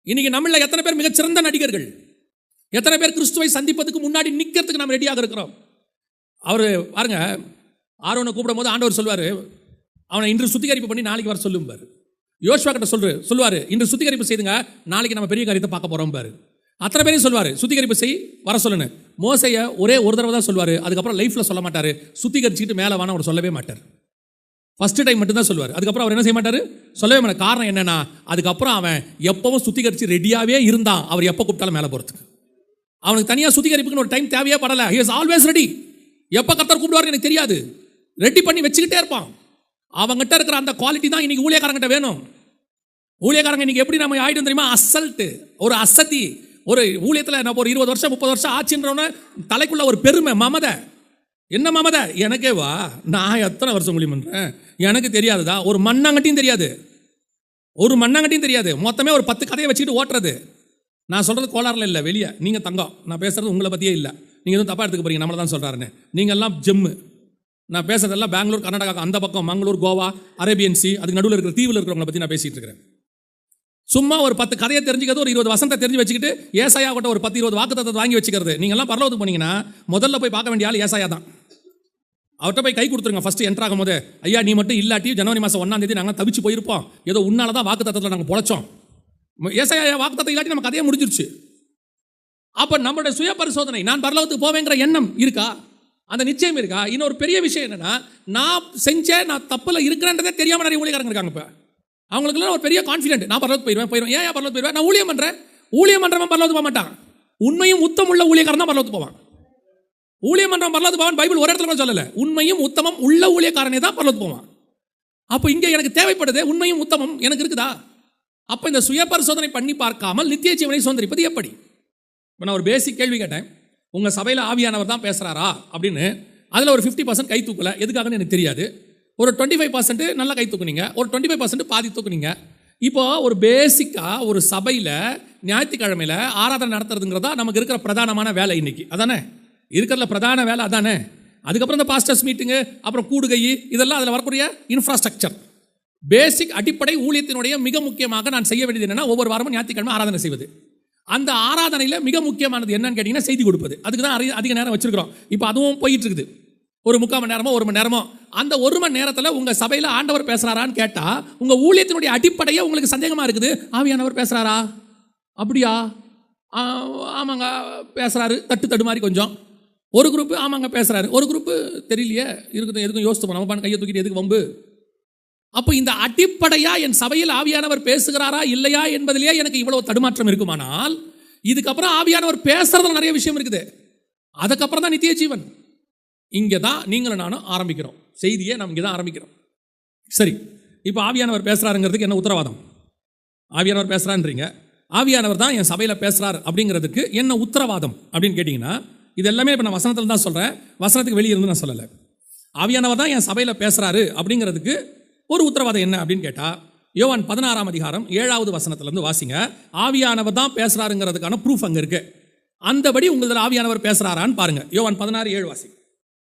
Speaker 1: இன்னைக்கு நம்மள எத்தனை பேர் மிகச்சிறந்த நடிகர்கள், எத்தனை பேர் கிறிஸ்துவை சந்திப்பதுக்கு முன்னாடி நிற்கிறதுக்கு நம்ம ரெடியாக இருக்கிறோம். அவர் பாருங்க, ஆரோனை கூப்பிடும் போது ஆண்டவர் சொல்வார், அவனை இன்று சுத்திகரிப்பு பண்ணி நாளைக்கு வர சொல்லும்பார். யோசுவா கிட்ட சொல்லுவார், இன்று சுத்திகரிப்பு செய்துங்க, நாளைக்கு நம்ம பெரிய காரியத்தை பார்க்க போகிறோம் பாரு. அத்தனை பேரையும் சொல்வார், சுத்திகரிப்பு செய், வர சொல்லுன்னு. மோசையை ஒரே ஒரு தடவை தான் சொல்வார், அதுக்கப்புறம் லைஃப்பில் சொல்ல மாட்டார். சுத்திகரிச்சுட்டு மேலே வான அவர் சொல்லவே மாட்டார். ஃபஸ்ட்டு டைம் மட்டும்தான் சொல்லுவார், அதுக்கப்புறம் அவர் என்ன செய்ய மாட்டார், சொல்லவே மாட்டார். காரணம் என்னன்னா, அதுக்கப்புறம் அவன் எப்பவும் சுத்திகரித்து ரெடியாகவே இருந்தான், அவர் எப்போ கூப்பிட்டாலும் மேலே போகிறதுக்கு. அவனுக்கு தனியாக சுத்திகரிப்புக்குன்னு ஒரு டைம் தேவையே படலை. He is always ready. எப்போ கர்த்தர் கூப்பிடுவார் எனக்கு தெரியாது, ரெடி பண்ணி வச்சுக்கிட்டே இருப்பான். அவங்ககிட்ட இருக்கிற அந்த குவாலிட்டி தான் இன்னைக்கு ஊழியக்காரங்கிட்ட வேணும். ஊழியக்காரங்க இன்னைக்கு எப்படி நம்ம ஆயிடும் தெரியுமா? அசல்ட்டு, ஒரு அசதி. ஒரு ஊழியத்தில் நான் ஒரு 20 வருஷம் 30 வருஷம் ஆச்சுன்றவன தலைக்குள்ள ஒரு பெருமை, மமதை. என்ன மமதை? எனக்கே வா, நான் எத்தனை வருஷம் ஊழியம் பண்ணுறேன், எனக்கு தெரியாதுதா. ஒரு மண்ணாங்கட்டியும் தெரியாது, ஒரு மண்ணாங்கட்டியும் தெரியாது. மொத்தமே ஒரு 10 கதையை வச்சுக்கிட்டு ஓட்டுறது. நான் சொல்கிறது கோளாறில் இல்லை, வெளியே நீங்கள் தங்கம். நான் பேசுகிறது உங்களை பற்றியே இல்லை, நீங்கள் எதுவும் தப்பாக எடுத்துக்க போறீங்க, நம்மளை தான் சொல்கிறாருன்னு. நீங்கள் எல்லாம் ஜெம்மு. நான் பேசுறதெல்லாம் பெங்களூர், கர்நாடகா அந்த பக்கம், மங்களூர், கோவா, அரேபியன் சி, அதுக்கு நடுவில் இருக்கிற தீவில் இருக்கிறவங்களை பற்றி நான் பேசிகிட்டு இருக்கிறேன். சும்மா ஒரு 10 கதையை தெரிஞ்சுக்கிறது, ஒரு 20 வசனத்தை தெரிஞ்சு வச்சுக்கிட்டு ஏசாயா கிட்ட ஒரு 10-20 வாக்குத்தத்தத்தை வாங்கி வச்சுக்கிறது. நீங்கள்லாம் பரலோகத்துக்கு போனீங்கன்னா முதல்ல போய் பார்க்க வேண்டிய ஆள் ஏசாயா தான். அவர்கிட்ட போய் கை கொடுத்துருங்க ஃபஸ்ட்டு என்ட்ரு ஆகும் போது. ஐயா நீ மட்டும் இல்லாட்டி ஜனவரி மாதம் 1ஆம் தேதி நாங்கள் தவிச்சு போயிருப்போம், ஏதோ உன்னால தான் வாக்குத்தத்தத்தில் நாங்கள் பொழைச்சோம். ஏசாயா வாக்குத்தத்தம் இல்லாட்டி நம்ம கதையை முடிஞ்சிருச்சு. அப்போ நம்மளுடைய சுய பரிசோதனை, நான் பரலோகத்துக்கு போவேங்கிற எண்ணம் இருக்கா? அந்த நிச்சயம் இருக்கா? இன்னொரு பெரிய விஷயம் என்னன்னா, நான் தப்பில் இருக்கிறேன்றதே தெரியாமல் நிறைய ஊழியக்காரங்க இருக்காங்க. இப்போ அவங்களுக்குலாம் ஒரு பெரிய கான்ஃபிடென்ட், நான் பரலோகத்துக்கு போயிடுவேன். ஏன் பரலோகத்துக்கு போயிடுவேன்? நான் ஊழியம் பண்ணுறவன் பரலோகத்துக்கு போக மாட்டான். உண்மையும் உத்தமுள்ள ஊழியக்காரன் தான் பரலோகத்துக்கு போவான். ஊழியம் பண்றவன் பரலோகத்துக்கு போவான் பைபிள் ஒரு இடத்துல கூட சொல்லல. உண்மையும் உத்தமம் உள்ள ஊழியக்காரனே தான் பரலோகத்துக்கு போவான். அப்போ இங்கே எனக்கு தேவைப்படுது உண்மையும் உத்தமம் எனக்கு இருக்குதா? அப்போ இந்த சுய பரிசோதனை பண்ணி பார்க்காமல் நித்திய ஜீவனை சுதந்திரிப்பது எப்படி? இப்போ நான் ஒரு பேசிக் கேள்வி கேட்டேன், உங்கள் சபையில் ஆவியானவர் தான் பேசுகிறாரா அப்படின்னு. அதில் ஒரு 50% கை தூக்கல. எதுக்காகன்னு எனக்கு தெரியாது. ஒரு 25% நல்லா கை தூக்குனீங்க, ஒரு 25% பாதி தூக்குனீங்க. இப்போ ஒரு பேசிக்காக ஒரு சபையில் ஞாயிற்றுக்கிழமையில் ஆராதனை நடத்துறதுங்கிறதா நமக்கு இருக்கிற பிரதானமான வேலை இன்னைக்கு. அதானே இருக்கிறதுல பிரதான வேலை அதானே. அதுக்கப்புறம் இந்த பாஸ்டர்ஸ் மீட்டிங்கு, அப்புறம் கூடுகை, இதெல்லாம் அதில் வரக்கூடிய இன்ஃப்ராஸ்ட்ரக்சர். பேசிக் அடிப்படை ஊழியத்தினுடைய மிக முக்கியமாக நான் செய்ய வேண்டியது என்னன்னா, ஒவ்வொரு வாரமும் ஞாயிற்றுக்கிழமை ஆராதனை செய்வது. அந்த ஆராதனையில் மிக முக்கியமானது என்னன்னு கேட்டிங்கன்னா, செய்தி கொடுப்பது. அதுக்கு தான் அதிக நேரம் வச்சிருக்கிறோம். இப்போ அதுவும் போயிட்டு இருக்குது. ஒரு 3/4 மணி நேரமோ 1 மணி நேரமோ. அந்த 1 மணி நேரத்தில் உங்கள் சபையில் ஆண்டவர் பேசுகிறாரான்னு கேட்டால், உங்கள் ஊழியத்தினுடைய அடிப்படையே உங்களுக்கு சந்தேகமாக இருக்குது. ஆவியானவர் பேசுகிறாரா? அப்படியா? ஆமாங்க பேசுகிறாரு, தட்டு மாதிரி கொஞ்சம். ஒரு குரூப்பு ஆமாங்க பேசுகிறாரு, ஒரு குரூப்பு தெரியலையே, இருக்குது எதுக்கும் யோசித்து நம்ம கையை தூக்கிட்டு எதுக்கு வம்பு. அப்போ இந்த அடிப்படையாக என் சபையில் ஆவியானவர் பேசுகிறாரா இல்லையா என்பதிலேயே எனக்கு இவ்வளவு தடுமாற்றம் இருக்குமானால், இதுக்கப்புறம் ஆவியானவர் பேசுறதுல நிறைய விஷயம் இருக்குது. அதுக்கப்புறம் தான் நித்திய ஜீவன். இங்கே தான் நீங்களும் நானும் ஆரம்பிக்கிறோம். செய்தியை நம்ம இங்கே தான் ஆரம்பிக்கிறோம். சரி, இப்போ ஆவியானவர் பேசுகிறாருங்கிறதுக்கு என்ன உத்தரவாதம்? ஆவியானவர் பேசுகிறான்றீங்க, ஆவியானவர் தான் என் சபையில் பேசுகிறார் அப்படிங்கிறதுக்கு என்ன உத்தரவாதம் அப்படின்னு கேட்டிங்கன்னா, இது எல்லாமே இப்போ நான் வசனத்தில் தான் சொல்கிறேன், வசனத்துக்கு வெளியே இருந்து நான் சொல்லலை. ஆவியானவர் தான் என் சபையில் பேசுகிறாரு அப்படிங்கிறதுக்கு ஒரு உத்தரவாதம் என்ன அப்படின்னு கேட்டால், யோவான் 16ஆம் அதிகாரம் 7வது வசனத்திலேருந்து வாசிங்க. ஆவியானவர் தான் பேசுகிறாருங்கிறதுக்கான ப்ரூஃப் அங்கே இருக்குது. அந்தபடி உங்களதில் ஆவியானவர் பேசுகிறாரான்னு பாருங்கள். யோவான் 16:7 வாசிங்க.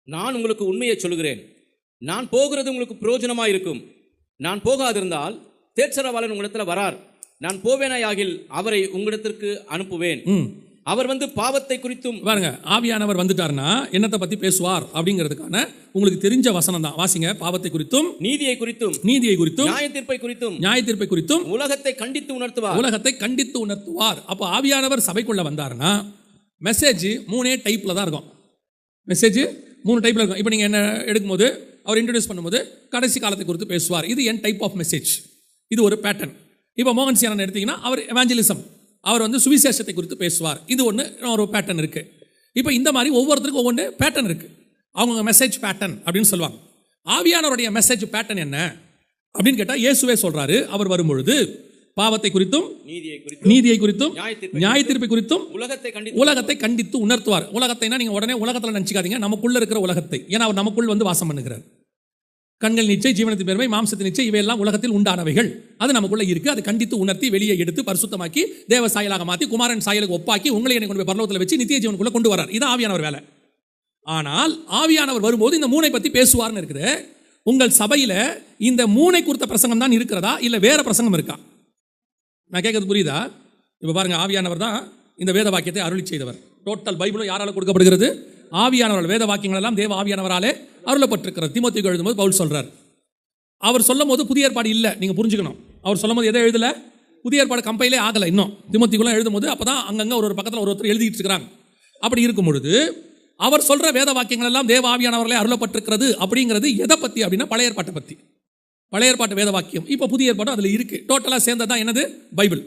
Speaker 2: நான் உங்களுக்கு உண்மையை சொல்கிறேன், நான் போகிறது உங்களுக்கு பிரயோஜனமாக இருக்கும். நான் போகாதிருந்தால் தேற்றரவாளன் உங்களிடத்தில் வரார். நான் போவேனாயாகில் அவரை உங்களிடத்திற்கு அனுப்புவேன். அவர் வந்து பாவத்தை குறித்தும்
Speaker 1: பாருங்க, ஆவியானவர் வந்துட்டார்னா என்னத்தை பத்தி பேசுவார் அப்படிங்கிறதுக்கான உங்களுக்கு தெரிஞ்ச வசனம் தான் வாசிங்க. பாவத்தை குறித்தும்,
Speaker 2: நீதியை குறித்தும், நியாய தீர்ப்பை குறித்தும் உலகத்தை கண்டித்து உணர்த்துவார். அப்போ ஆவியானவர் சபைக்குள்ள வந்தாருன்னா மெசேஜ் 3 டைப்ல தான் இருக்கும். மெசேஜ் 3 டைப்ல இருக்கும். இப்போ நீங்க என்ன எடுக்கும்போது அவர் இன்ட்ரோடியூஸ் பண்ணும்போது கடைசி காலத்தை குறித்து பேசுவார். இது என் டைப் ஆஃப் மெசேஜ். இது ஒரு பேட்டர்ன். இப்போ மோகன் சியானன் எடுத்தீங்கன்னா அவர் எவாஞ்சலிசம், அவர் வந்து சுவிசேஷத்தை குறித்து பேசுவார். இது ஒரு பேட்டர்ன் இருக்குது. இப்போ இந்த மாதிரி ஒவ்வொருத்தருக்கும் ஒவ்வொன்று பேட்டர்ன் இருக்குது. அவங்க மெசேஜ் பேட்டர்ன் அப்படின்னு சொல்லுவாங்க. ஆவியானவருடைய மெசேஜ் பேட்டர்ன் என்ன அப்படின்னு கேட்டால், இயேசுவே சொல்கிறாரு, அவர் வரும்பொழுது பாவத்தை குறித்தும், நீதியை குறித்தும், நியாய தீர்ப்பை குறித்தும் உலகத்தை கண்டித்து உணர்த்துவார். உலகத்தைனா நீங்கள் உடனே உலகத்தில் நினச்சிக்காதீங்க, நமக்குள்ள இருக்கிற உலகத்தை. ஏன்னா அவர் நமக்குள் வந்து வாசம் பண்ணுகிறார். கண்கள் நிச்சை, ஜீவனத்தின் பெருமை, மாம்சத்தின் நிச்சை, இவையெல்லாம் உலகத்தில் உண்டானவைகள். அது நமக்குள்ள இருக்கு. அது கண்டித்து உணர்த்தி வெளியே எடுத்து பரிசுத்தமாக்கி தேவ சாயலாக மாற்றி குமாரன் சாயலுக்கு ஒப்பாக்கி உங்களை என்னை கொண்டு போய் பரலோகத்தில் வச்சு நித்திய ஜீவனுக்குள்ள கொண்டு வரார். இது ஆவியானவர் வேலை. ஆனால் ஆவியானவர் வரும்போது இந்த 3 பற்றி பேசுவார்னு இருக்குது. உங்கள் சபையில் இந்த 3 குறித்த பிரசங்கம் தான் இருக்கிறதா இல்லை வேற பிரசங்கம் இருக்கா? நான் கேட்கறது புரியுதா? இப்போ பாருங்க, ஆவியானவர் தான் இந்த வேத வாக்கியத்தை அருளி செய்தவர். டோட்டல் பைபிளும் யாரால கொடுக்கப்படுகிறது? ஆவியானவர். வேத வாக்கியங்கள் எல்லாம் தேவ ஆவியானவராலே அருளப்பட்டிருக்கிறது. தீமோத்தேயுக்கு எழுதும்போது பவுல் சொல்றார். அவர் சொல்லும் போது புதிய ஏற்பாடு இல்லை, நீங்க புரிஞ்சுக்கணும். அவர் சொல்லும் போது எதை எழுதல? புதிய ஏற்பாடு கம்பைலே ஆகலை இன்னும். தீமோத்தேயுக்குள்ள எழுதும் போது அப்பதான் அங்கங்க ஒரு பக்கத்தில் ஒருத்தர் எழுதிட்டு இருக்கிறாங்க. அப்படி இருக்கும் பொழுது அவர் சொல்ற வேத வாக்கியங்கள் எல்லாம் தேவ ஆவியானவர்களே அருளப்பட்டிருக்கிறது. அப்படிங்கிறது எதை பத்தி அப்படின்னா பழைய ஏற்பாட்டை பத்தி. பழைய ஏற்பாட்டு வேத வாக்கியம் இப்போ புதிய ஏற்பாடு அதில் இருக்கு. டோட்டலாக சேர்ந்ததான் என்னது? பைபிள்.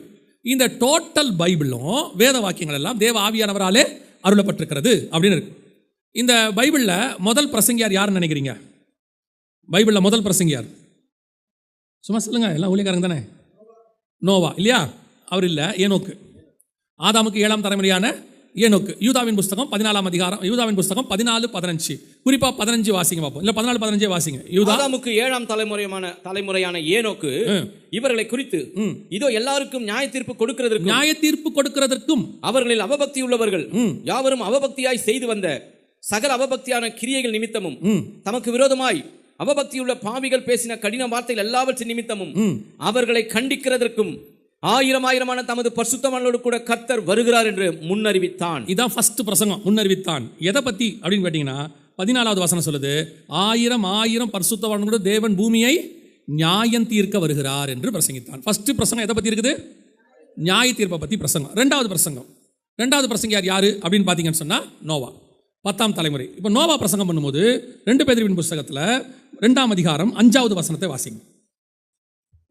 Speaker 2: இந்த டோட்டல் பைபிளும் வேத வாக்கியங்கள் எல்லாம் தேவ ஆவியானவராலே அருளப்பட்டிருக்கிறது அப்படின்னு இருக்கு. இந்த பைபிளில் முதல் பிரசங்கியார் யாருன்னு நினைக்கிறீங்க? பைபிளில் முதல் பிரசங்கியார் சும்மா சொல்லுங்க, எல்லாம் ஊழியக்காரங்க தானே. நோவா இல்லையா? அவர் இல்லை, ஏனோக்கு. ஆதாமுக்கு 7ஆம் தலைமுறையான ஏனோக்கு. யூதாவின் புஸ்தகம் 14ஆம் அதிகாரம், யூதாவின் புஸ்தகம் 14-15, குறிப்பா 15 வாசிங்க பார்ப்போம். இல்ல 14-15 வாசிங்க. யூதாமுக்கு 7ஆம் தலைமுறையான ஏனோக்கு இவர்களை குறித்து, இதோ எல்லாருக்கும் நியாய தீர்ப்பு கொடுக்கிறதற்கும் அவர்களில் அவபக்தி உள்ளவர்கள் யாவரும் அவபக்தியாய் செய்து வந்த சகல அவபக்தியான கிரியைகள் நிமித்தமும் தமக்கு விரோதமாய் அவபக்தியுள்ள பாவிகள் பேசின கடின வார்த்தைகள் எல்லாவற்றின் நிமித்தமும் அவர்களை கண்டிக்கிறதற்கும் 1000 தமது பரிசுத்தவான்களோடு கூட கர்த்தர் வருகிறார் என்று முன்னறிவித்தான். இதான் ஃபர்ஸ்ட் பிரசங்கம், முன்னறிவித்தான். எதை பத்தி அப்படின்னு கேட்டீங்கன்னா 14வது வசனம் சொல்லுது, 1000 பரிசுத்தவான்களோடு தேவன் பூமியை நியாயம் தீர்க்க வருகிறார் என்று பிரசங்கித்தான். ஃபர்ஸ்ட் பிரசங்கம் எதை பத்தி இருக்குது? நியாய தீர்ப்பை பத்தி பிரசங்கம். ரெண்டாவது பிரசங்கம் யார் அப்படின்னு பார்த்தீங்கன்னு சொன்னா நோவா.
Speaker 1: 10ஆம் தலைமுறை. இப்போ நோவா பிரசங்கம் பண்ணும்போது 2 பேதுருவின் புஸ்தகத்தில் 2ஆம் அதிகாரம் 5வது வசனத்தை வாசிங்க.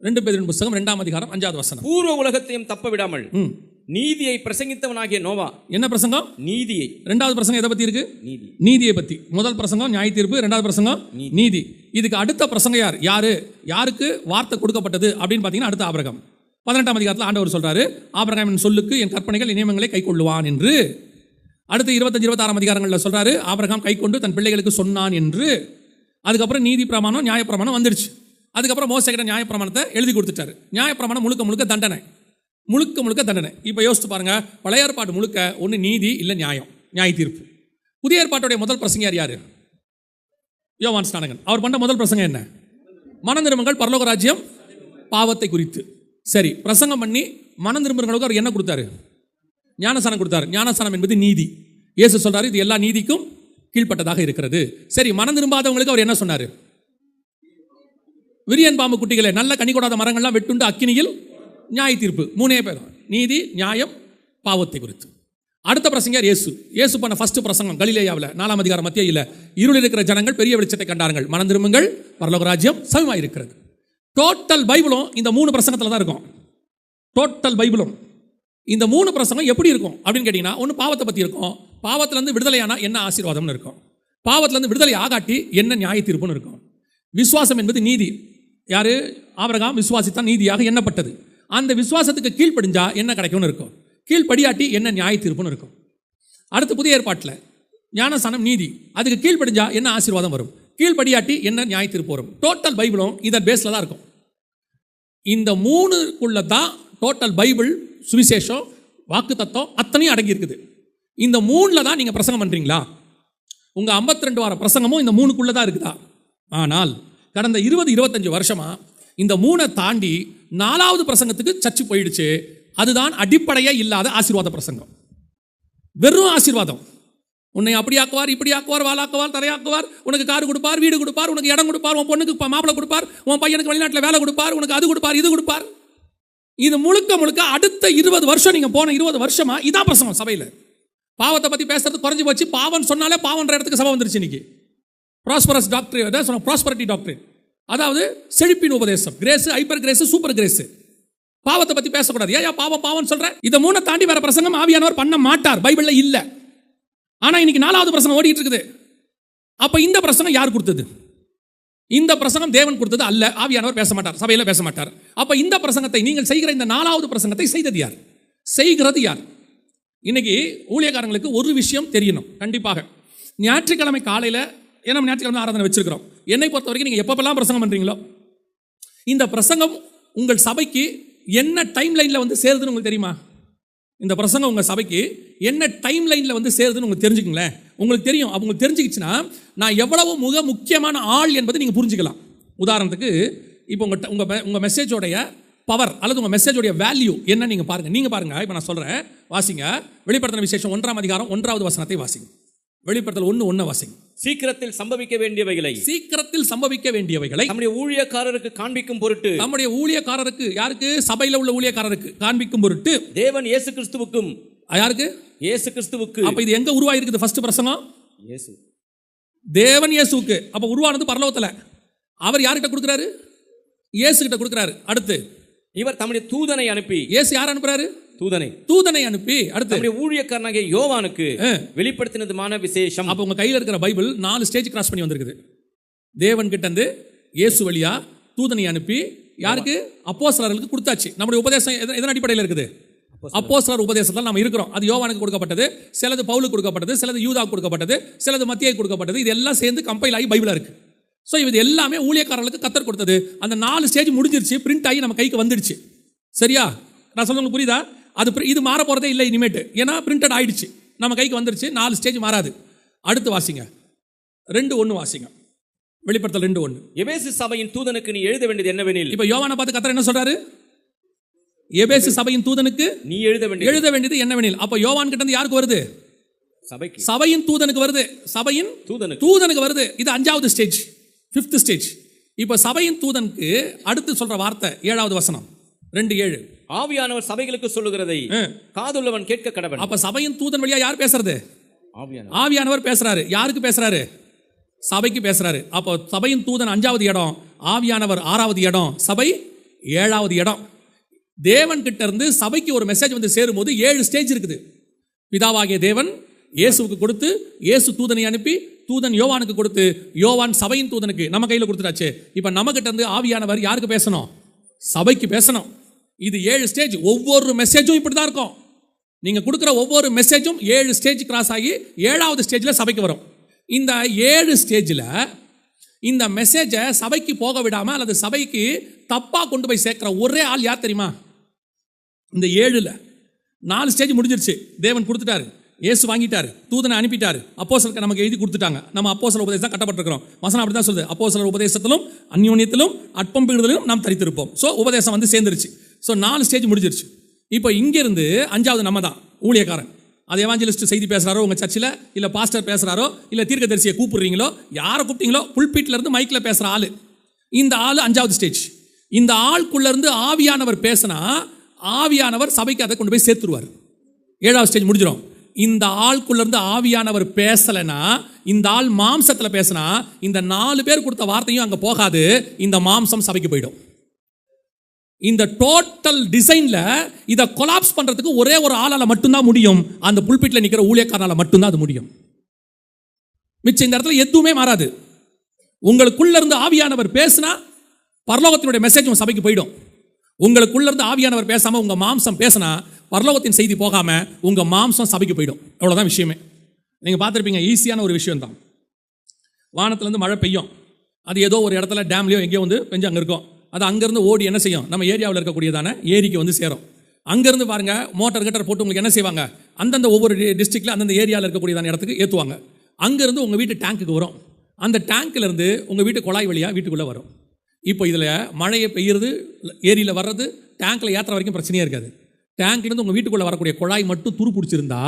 Speaker 1: 2 பேதுருவின் புஸ்தகம் 2ஆம் அதிகாரம் 5வது வசனம்.
Speaker 2: பூர்வ உலகத்தையும் தப்ப விடாமல் நீதியை பிரசங்கித்தவனாகிய நோவா.
Speaker 1: என்ன பிரசங்கம்?
Speaker 2: நீதியை.
Speaker 1: 2வது பிரசங்கம் எதை பத்தி இருக்கு?
Speaker 2: நீதி.
Speaker 1: நீதியை பத்தி. முதல் பிரசங்கம் நியாய தீர்ப்பு, 2வது பிரசங்கம் நீதி. இதுக்கு அடுத்த பிரசங்கம் யாருக்கு வார்த்தை கொடுக்கப்பட்டது அப்படின்னு பார்த்தீங்கன்னா அடுத்த ஆபிரகாம். 18ஆம் அதிகாரத்தில் ஆண்டவர் சொல்றாரு, ஆபிரகாமின் சொல்லுக்கு என் கற்பனைகள் நியமங்களை கை கொள்ளுவான் என்று. அடுத்து 25 26ஆம் அதிகாரங்களில் சொல்றாரு, ஆபிரகாம் கை கொண்டு தன் பிள்ளைகளுக்கு சொன்னான் என்று. அதுக்கப்புறம் நீதி பிரமாணம் நியாய பிரமாணம் வந்துடுச்சு. அதுக்கப்புறம் மோசேக்கிட்ட நியாய பிரமாணத்தை எழுதி கொடுத்துட்டாரு. நியாய பிரமாணம் முழுக்க முழுக்க தண்டனை, முழுக்க முழுக்க தண்டனை. இப்போ யோசித்து பாருங்க, பழைய ஏற்பாடு முழுக்க ஒன்று நீதி இல்லை நியாயம், நியாய தீர்ப்பு. புதிய ஏற்பாட்டுடைய முதல் பிரசங்கர் யாரு? யோவான் ஸ்நானகன். அவர் பண்ண முதல் பிரசங்கம் என்ன? மனம் திரும்புங்கள், பரலோக ராஜ்யம், பாவத்தை குறித்து. சரி, பிரசங்கம் பண்ணி மனம் திரும்புகிறவங்களுக்கு அவர் என்ன கொடுத்தாரு? ஞானஸ்நானம் கொடுத்தாரு. ஞானஸ்நானம் என்பது நீதி. இயேசு சொல்றாரு, இது எல்லா நீதிக்கும் கீழ்ப்பட்டதாக இருக்கிறது. சரி, மனம் திரும்பாதவங்களுக்கு அவர் என்ன சொன்னார்? விரியன் பாம்பு குட்டிகளை, நல்ல கனி கொடாத மரங்கள்லாம் வெட்டுண்டு அக்கினியில் நியாய தீர்ப்பு. 3 பேர், நீதி, நியாயம், பாவத்தை குறித்து. அடுத்த பிரசங்கர் இயேசு. இயேசு பண்ண ஃபர்ஸ்ட் பிரசங்கம் கலிலேயாவில் 4ஆம் அதிகாரம் மத்தியில், இருளில் இருக்கிற ஜனங்கள் பெரிய வெளிச்சத்தை கண்டார்கள், மனம் திரும்புங்கள், பரலோக ராஜ்யம் சமமாக இருக்கிறது. டோட்டல் பைபிளும் இந்த 3 பிரசங்கத்தில் தான் இருக்கும். டோட்டல் பைபிளும் இந்த 3 பிரசங்கம் எப்படி இருக்கும் அப்படின்னு கேட்டிங்கன்னா, ஒன்று பாவத்தை பற்றி இருக்கும், பாவத்திலேருந்து விடுதலையானா என்ன ஆசீர்வாதம்னு இருக்கும், பாவத்திலேருந்து விடுதலை ஆகாட்டி என்ன நியாய தீர்ப்புன்னு இருக்கும். விசுவாசம் என்பது நீதி. யாரு? ஆபிரகாம் விசுவாசித்தான், நீதியாக எண்ணப்பட்டது. அந்த விசுவாசத்துக்கு கீழ்ப்படிஞ்சா என்ன கிடைக்கும்னு இருக்கும், கீழ்ப்படியாட்டி என்ன நியாய தீர்ப்புன்னு இருக்கும். அடுத்து புதிய ஏற்பாட்டில் ஞானஸ்நானம் நீதி, அதுக்கு கீழ்ப்படிஞ்சா என்ன ஆசீர்வாதம் வரும், கீழ்ப்படியாட்டி என்ன நியாய தீர்ப்பு வரும். டோட்டல் பைபிளும் இதன் பேஸில் தான் இருக்கும். இந்த 3க்குள்ள தான் டோட்டல் பைபிள், சுவிசேஷம், வாக்கு தத்துவம் அத்தனையும் அடங்கி இருக்குது. இந்த 3ல் தான் நீங்கள் பிரசங்கம் பண்ணுறீங்களா? உங்கள் 52 வார பிரசங்கமும் இந்த 3க்குள்ளே தான் இருக்குதா? ஆனால் கடந்த 20-25 வருஷமா இந்த 3 தாண்டி 4வது பிரசங்கத்துக்கு சர்ச்சு போயிடுச்சு. அதுதான் அடிப்படையே இல்லாத ஆசீர்வாத பிரசங்கம். வெறும் ஆசீர்வாதம். உன்னை அப்படி ஆக்குவார், இப்படி ஆக்குவார், வாழாக்குவார், தரையாக்குவார், உனக்கு கார் கொடுப்பார், வீடு கொடுப்பார், உனக்கு இடம் கொடுப்பார், உன் பொண்ணுக்கு மாப்பிள்ளை கொடுப்பார், உன் பையனுக்கு வெளிநாட்டில் வேலை கொடுப்பார், உனக்கு அது கொடுப்பார், இது கொடுப்பார். இது முழுக்க முழுக்க அடுத்த 20 வருஷம், நீங்கள் போன 20 வருஷமா இதான் பிரசங்கம் சபையில். பாவத்தை பற்றி பேசுறது குறைஞ்சி போச்சு. பாவம் சொன்னாலே பாவன்ற இடத்துக்கு சபை வந்துருச்சு இன்னைக்கு. ப்ராஸ்பரஸ் டாக்டர், அதான் சொன்ன ப்ராஸ்பரிட்டி டாக்டர், அதாவது செழிப்பின் உபதேசம், grace, hyper grace, super grace. பாவத்தை பற்றி பேசக்கூடாது. ஏன் பாவம் பாவம் சொல்ற? இதை 3 தாண்டி வேற பிரசங்கம் ஆவியானவர் பண்ண மாட்டார், பைபிளில் இல்லை. ஆனால் இன்னைக்கு 4வது பிரசங்கம் ஓடிட்டு இருக்குது. அப்போ இந்த பிரசங்கம் யார் கொடுத்தது? இந்த பிரசங்கம் தேவன் கொடுத்தது அல்ல. ஆவியானவர் பேச மாட்டார், சபையில் பேச மாட்டார். அப்போ இந்த பிரசங்கத்தை நீங்கள் செய்கிற இந்த 4வது பிரசங்கத்தை செய்தது யார்? செய்கிறது யார்? இன்னைக்கு ஊழியக்காரங்களுக்கு ஒரு விஷயம் தெரியணும் கண்டிப்பாக. ஞாயிற்றுக்கிழமை காலையில், ஏன்னா ஞாயிற்றுக்கிழமை ஆராதனை வச்சிருக்கிறோம், என்னை பொறுத்த வரைக்கும் நீங்கள் எப்பப்பெல்லாம் பிரசங்கம் பண்ணுறீங்களோ, இந்த பிரசங்கம் உங்கள் சபைக்கு என்ன டைம் லைனில் வந்து சேருதுன்னு உங்களுக்கு தெரியுமா? இந்த பிரசங்கம் உங்கள் சபைக்கு என்ன டைம் லைனில் வந்து சேருதுன்னு உங்களுக்கு தெரிஞ்சுக்கங்களேன். உங்களுக்கு தெரியும். அப்போ உங்களுக்கு தெரிஞ்சுக்கிச்சுன்னா நான் எவ்வளவு முக்கியமான ஆள் என்பதை நீங்கள் புரிஞ்சுக்கலாம். உதாரணத்துக்கு இப்போ உங்கள் மெசேஜோடைய பவர் அல்லது உங்கள் மெசேஜோடைய வேல்யூ என்ன நீங்கள் பாருங்கள். நீங்கள் பாருங்கள், இப்போ நான் சொல்கிறேன், வாசிங்க. வெளிப்படுத்தின விசேஷம் 1ஆம் அதிகாரம் 1வது வசனத்தை வாசிங்க. வெளிப்படுத்தல் 1:1 வாசிங்க. சீக்கிரத்தில் சம்பவிக்க வேண்டியவைகளை நம்முடைய ஊழியக்காரருக்கு காண்பிக்கும் பொருட்டு, நம்முடைய ஊழியக்காரருக்கு, யாருக்கு? சபையில் உள்ள ஊழியக்காரருக்கு காண்பிக்கும் பொருட்டு தேவன் இயேசு கிறிஸ்துவுக்கும், யாருக்கு? இயேசு கிறிஸ்துவுக்கு. அப்ப இது எங்க உருவாயிருக்குது? ஃபர்ஸ்ட் பிரசங்கம் இயேசு, தேவன் இயேசுவுக்கு. அப்ப உருவானது பரலோகத்துல. அவர் யார்கிட்ட கொடுக்குறாரு? இயேசு கிட்ட கொடுக்குறாரு. அடுத்து இவர் தம்முடைய தூதனை அனுப்பி, இயேசு யார் அனுப்புறாரு? தூதனை அனுப்பி, அடுத்து ஊழியக்காரனாகிய யோவானுக்கு வெளிப்படுத்தினதுமான விசேஷம். அப்ப உங்க கையில் இருக்கிற பைபிள் 4 ஸ்டேஜ் கிராஸ் பண்ணி வந்திருக்குது. தேவன் கிட்ட இருந்து இயேசு வழியா தூதனை அனுப்பி யாருக்கு? அப்போஸ்தலர்களுக்கு கொடுத்தாச்சு. நம்முடைய உபதேசம் எதன் அடிப்படையில் இருக்குது? அப்போஸ்தலர் உபதேசத்தில் நம்ம இருக்கிறோம். அது யோவானுக்கு கொடுக்கப்பட்டது, சிலது பவுலுக்கு கொடுக்கப்பட்டது, சிலது யூதாவுக்கு கொடுக்கப்பட்டது, சிலது மத்தியாவுக்கு கொடுக்கப்பட்டது. இது எல்லாம் சேர்ந்து கம்பைல் ஆகி பைபிளா இருக்கு. ஸோ இது எல்லாமே ஊழியக்காரர்களுக்கு கத்தர் கொடுத்தது. அந்த 4 ஸ்டேஜ் முடிஞ்சிருச்சு, பிரிண்ட் ஆகி நம்ம கைக்கு வந்துடுச்சு. சரியா? நான் சொல்ல புரியுதா? இது மாற போகிறதே இல்லை இனிமேட்டு. ஏன்னா பிரிண்டட் ஆயிடுச்சு, நம்ம கைக்கு வந்துருச்சு. 4 ஸ்டேஜ் மாறாது. அடுத்து வாசிங்க, 2:1 வாசிங்க. வெளிப்படுத்தல் 2:1. எபேசு சபையின் தூதனுக்கு நீ எழுத வேண்டியது என்னவெனில், இப்போ யோவானை பார்த்து கர்த்தர் என்ன சொல்றாரு? எபேசு சபையின் தூதனுக்கு நீ எழுத வேண்டியது என்னவெனில். அப்போ யோவான் கிட்ட இருந்து யாருக்கு வருது? சபையின் தூதனுக்கு வருது. சபையின் தூதனுக்கு வருது. இது 5வது ஸ்டேஜ், 5th ஸ்டேஜ். இப்போ சபையின் தூதனுக்கு அடுத்து சொல்ற வார்த்தை 7வது வசனம் 2:7. ஆவியானவர் சபைகளுக்கு சொல்லுகிறதை காதுள்ளவன் கேட்க கடவன். அப்ப சபையின் தூதன் வழியா யார் பேசுறது?
Speaker 2: ஆவியானவர் பேசுறாரு. யாருக்கு பேசுறாரு? சபைக்கு பேசுறாரு. அப்போ சபையின் தூதன் 5வது இடம், ஆவியானவர் 6வது இடம், சபை 7வது இடம். தேவன் கிட்ட இருந்து சபைக்கு ஒரு மெசேஜ் வந்து சேரும்போது 7 ஸ்டேஜ் இருக்குது. பிதாவாகிய தேவன் இயேசுவுக்கு கொடுத்து, இயேசு தூதனை அனுப்பி, தூதன் யோவானுக்கு கொடுத்து, யோவான் சபையின் தூதனுக்கு நம்ம கையில் கொடுத்துட்டாச்சு. இப்போ நம்ம கிட்ட இருந்து ஆவியானவர் யாருக்கு பேசணும்? சபைக்கு பேசணும். இது 7 ஸ்டேஜ். ஒவ்வொரு மெசேஜும் இப்படி தான் இருக்கும். நீங்க கொடுக்குற ஒவ்வொரு மெசேஜும் 7 ஸ்டேஜ் கிராஸ் ஆகி 7வது ஸ்டேஜில் சபைக்கு வரும். இந்த 7 ஸ்டேஜில் இந்த மெசேஜை சபைக்கு போக விடாம அல்லது சபைக்கு தப்பா கொண்டு போய் சேர்க்கிற ஒரே ஆள் யார் தெரியுமா? இந்த 7ல் 4 ஸ்டேஜ் முடிஞ்சிருச்சு. தேவன் கொடுத்துட்டாரு, இயேசு வாங்கிட்டாரு, தூதனை அனுப்பிட்டாரு, அப்போஸ்தலருக்கு நமக்கு எழுதி கொடுத்துட்டாங்க. நம்ம அப்போஸ்தல உபதேசம் தான் கட்டப்பட்டிருக்கிறோம். வசனம் அப்படி தான் சொல்லுது, அப்போஸ்தலர் உபதேசத்திலும் அந்யோன்யத்திலும் அற்பம் பிடுதலிலும் நாம் தரித்திருப்போம். ஸோ உபதேசம் வந்து சேர்ந்துருச்சு. ஸோ 4 ஸ்டேஜ் முடிஞ்சிருச்சு. இப்போ இங்கிருந்து 5வது நம்ம தான் ஊழியக்காரன். அது எவாஞ்சலிஸ்ட் செய்தி பேசுகிறாரோ உங்கள் சர்ச்சில், இல்லை பாஸ்டர் பேசுகிறாரோ, இல்லை தீர்க்கதரிசியை கூப்பிடுறீங்களோ, யாரை கூப்பிட்டீங்களோ, புல்பீட்டில் இருந்து மைக்கில் பேசுகிற ஆள். இந்த ஆள் 5வது ஸ்டேஜ். இந்த ஆளுக்குள்ளேருந்து ஆவியானவர் பேசினா ஆவியானவர் சபைக்கு அதை கொண்டு போய் சேர்த்துருவார். 7வது ஸ்டேஜ் முடிஞ்சிடும். இந்த ஆளுக்குள்ளேருந்து ஆவியானவர் பேசலைன்னா, இந்த ஆள் மாம்சத்தில் பேசினா, இந்த 4 பேர் கொடுத்த வார்த்தையும் அங்கே போகாது, இந்த மாம்சம் சபைக்கு போயிடும். இந்த டோட்டல் டிசைன்ல இதை கொலாப்ஸ் பண்றதுக்கு ஒரே ஒரு ஆளால மட்டும்தான் முடியும். அந்த புல்பிட்ல நிக்கிற ஊழியக்காரனால மட்டும்தான் அது முடியும். மிச்சம் இந்த இடத்துல எதுவுமே மாறாது. உங்களுக்குள்ள இருந்து ஆவியானவர் பேசினா பரலோகத்தினுடைய மெசேஜ் உங்க சபைக்கு போயிடும். உங்களுக்குள்ள இருந்து ஆவியானவர் பேசாம உங்க மாம்சம் பேசினா பரலோகத்தின் செய்தி போகாம உங்க மாம்சம் சபைக்கு போயிடும். அவ்வளவுதான் விஷயமே. நீங்க பார்த்திருப்பீங்க, ஈஸியான ஒரு விஷயம் தான். வானத்துல இருந்து மழை பெய்யும். அது ஏதோ ஒரு இடத்துல டேம்லயோ எங்கேயோ வந்து பெஞ்சு அங்க இருக்கும். அது அங்கேருந்து ஓடி என்ன செய்யும்? நம்ம ஏரியாவில் இருக்கக்கூடியதான ஏரிக்கு வந்து சேரும். அங்கேருந்து பாருங்க, மோட்டார் கட்டர் போட்டு உங்களுக்கு என்ன செய்வாங்க? அந்தந்த ஒவ்வொரு டிஸ்ட்ரிக்டில் அந்தந்த ஏரியாவில் இருக்கக்கூடியதான இடத்துக்கு ஏற்றுவாங்க. அங்கேருந்து உங்கள் வீட்டு டேங்க்குக்கு வரும். அந்த டேங்க்லேருந்து உங்கள் வீட்டு குழாய் வழியாக வீட்டுக்குள்ளே வரும். இப்போ இதில் மழையை பெய்யுறது, ஏரியில் வர்றது, டேங்க்கில் ஏற்றுற வரைக்கும் பிரச்சனையே இருக்காது. டேங்க்லேருந்து உங்கள் வீட்டுக்குள்ளே வரக்கூடிய குழாய் மட்டும் துரு பிடிச்சிருந்தா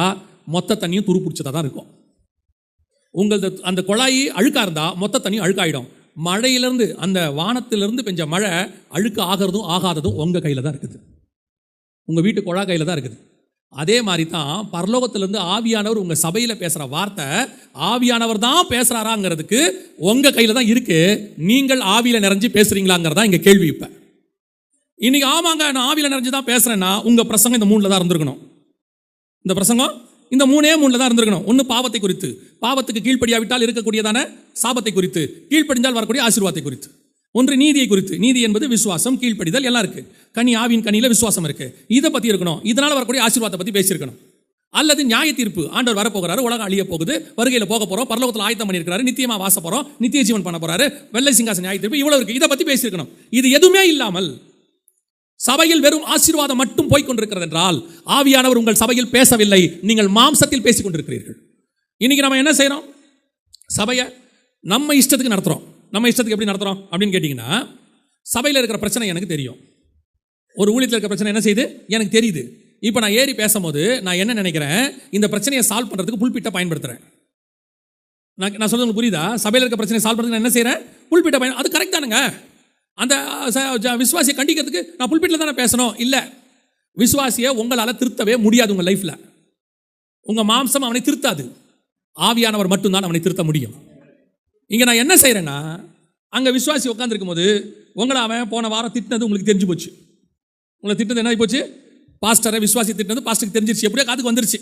Speaker 2: மொத்த தண்ணியும் துரு பிடிச்சதாக தான் இருக்கும். உங்களது அந்த குழாய் அழுக்காக இருந்தால் மொத்த தண்ணியும் அழுக்காயிடும். மழையிலிருந்து, அந்த வானத்திலிருந்து பெஞ்ச மழை அழுக்கு ஆகிறதும் ஆகாததும் உங்கள் கையில் தான் இருக்குது. உங்கள் வீட்டு குழா கையில் தான் இருக்குது. அதே மாதிரி தான் பரலோகத்திலிருந்து ஆவியானவர் உங்கள் சபையில் பேசுகிற வார்த்தை ஆவியானவர் தான் பேசுகிறாராங்கிறதுக்கு உங்கள் கையில் தான் இருக்கு. நீங்கள் ஆவியில் நிறைஞ்சு பேசுகிறீங்களாங்கிறதா இங்கே கேள்வி. இப்போ இன்னைக்கு ஆமாங்க நான் ஆவியில் நிறைஞ்சு தான் பேசுகிறேன்னா உங்கள் பிரசங்கம் இந்த 3ல் தான் இருந்திருக்கணும். இந்த பிரசங்கம் இந்த 3 தான் இருந்திருக்கணும். ஒன்று பாவத்தை குறித்து, பாவத்துக்கு கீழ்ப்படியாவிட்டால் இருக்கக்கூடியதான சாபத்தை குறித்து, கீழ்ப்படிந்தால் வரக்கூடிய ஆசீர்வாதத்தை குறித்து. ஒன்று நீதியை குறித்து. நீதி என்பது விசுவாசம், கீழ்ப்படிதல் எல்லாம் இருக்கு. கனி, ஆவியின் கனியில் விசுவாசம் இருக்கு. இதை பற்றி இருக்கணும். இதனால் வரக்கூடிய ஆசீர்வாதத்தை பற்றி பேசியிருக்கணும். அல்லது நியாய தீர்ப்பு, ஆண்டவர் வரப்போகிறாரு, உலகம் அழிய போகுது, வருகையில் போக போகிறோம், பரலோகத்தில் ஆயத்தம் பண்ணியிருக்கிறாரு, நித்தியமாக வாச போகிறோம், நித்திய ஜீவன் பண்ண போகிறாரு, வெள்ளை சிங்காசன நியாய தீர்ப்பு, இவ்வளோ இருக்கு. இதை பற்றி பேசியிருக்கணும். இது எதுவுமே இல்லாமல் சபையில் வெறும் ஆசீர்வாதம் மட்டும் போய்கொண்டிருக்கிறது என்றால் ஆவியானவர் உங்கள் சபையில் பேசவில்லை, நீங்கள் மாம்சத்தில் பேசிக் கொண்டிருக்கிறீர்கள். இன்னைக்கு நம்ம என்ன செய்யறோம்? சபையை நம்ம இஷ்டத்துக்கு நடத்துறோம். நம்ம இஷ்டத்துக்கு எப்படி நடத்துறோம் அப்படின்னு கேட்டீங்கன்னா, சபையில் இருக்கிற பிரச்சனை எனக்கு தெரியும். ஒரு ஊழியத்தில் இருக்கிற பிரச்சனை என்ன செய்யுது எனக்கு தெரியுது. இப்போ நான் ஏறி பேசும்போது நான் என்ன நினைக்கிறேன்? இந்த பிரச்சனையை சால்வ் பண்ணுறதுக்கு புல்பிட்டை பயன்படுத்துகிறேன். நான் சொல்றது உங்களுக்கு புரியுதா? சபையில் இருக்க பிரச்சனையை சால்வ் பண்ணுறதுக்கு நான் என்ன செய்கிறேன்? புல்பிட்டை அது கரெக்ட் தானுங்க. அந்த விசுவாசியை கண்டிக்கிறதுக்கு நான் புல்பிட்டில் தானே பேசணும்? இல்லை, விசுவாசியை உங்களால் திருத்தவே முடியாது. உங்கள் லைஃப்பில் உங்கள் மாம்சம் அவனை திருத்தாது. ஆவியானவர் மட்டும்தான் அவனை திருத்த முடியும். இங்கே நான் என்ன செய்கிறேன்னா, அங்கே விசுவாசி உட்காந்துருக்கும் போது உங்களை அவன் போன வாரம் திட்டினது உங்களுக்கு தெரிஞ்சு போச்சு. உங்களை திட்டினது என்ன போச்சு? பாஸ்டரை விசுவாசி திட்டினது பாஸ்டருக்கு தெரிஞ்சிருச்சு, எப்படியோ காதுக்கு வந்துருச்சு.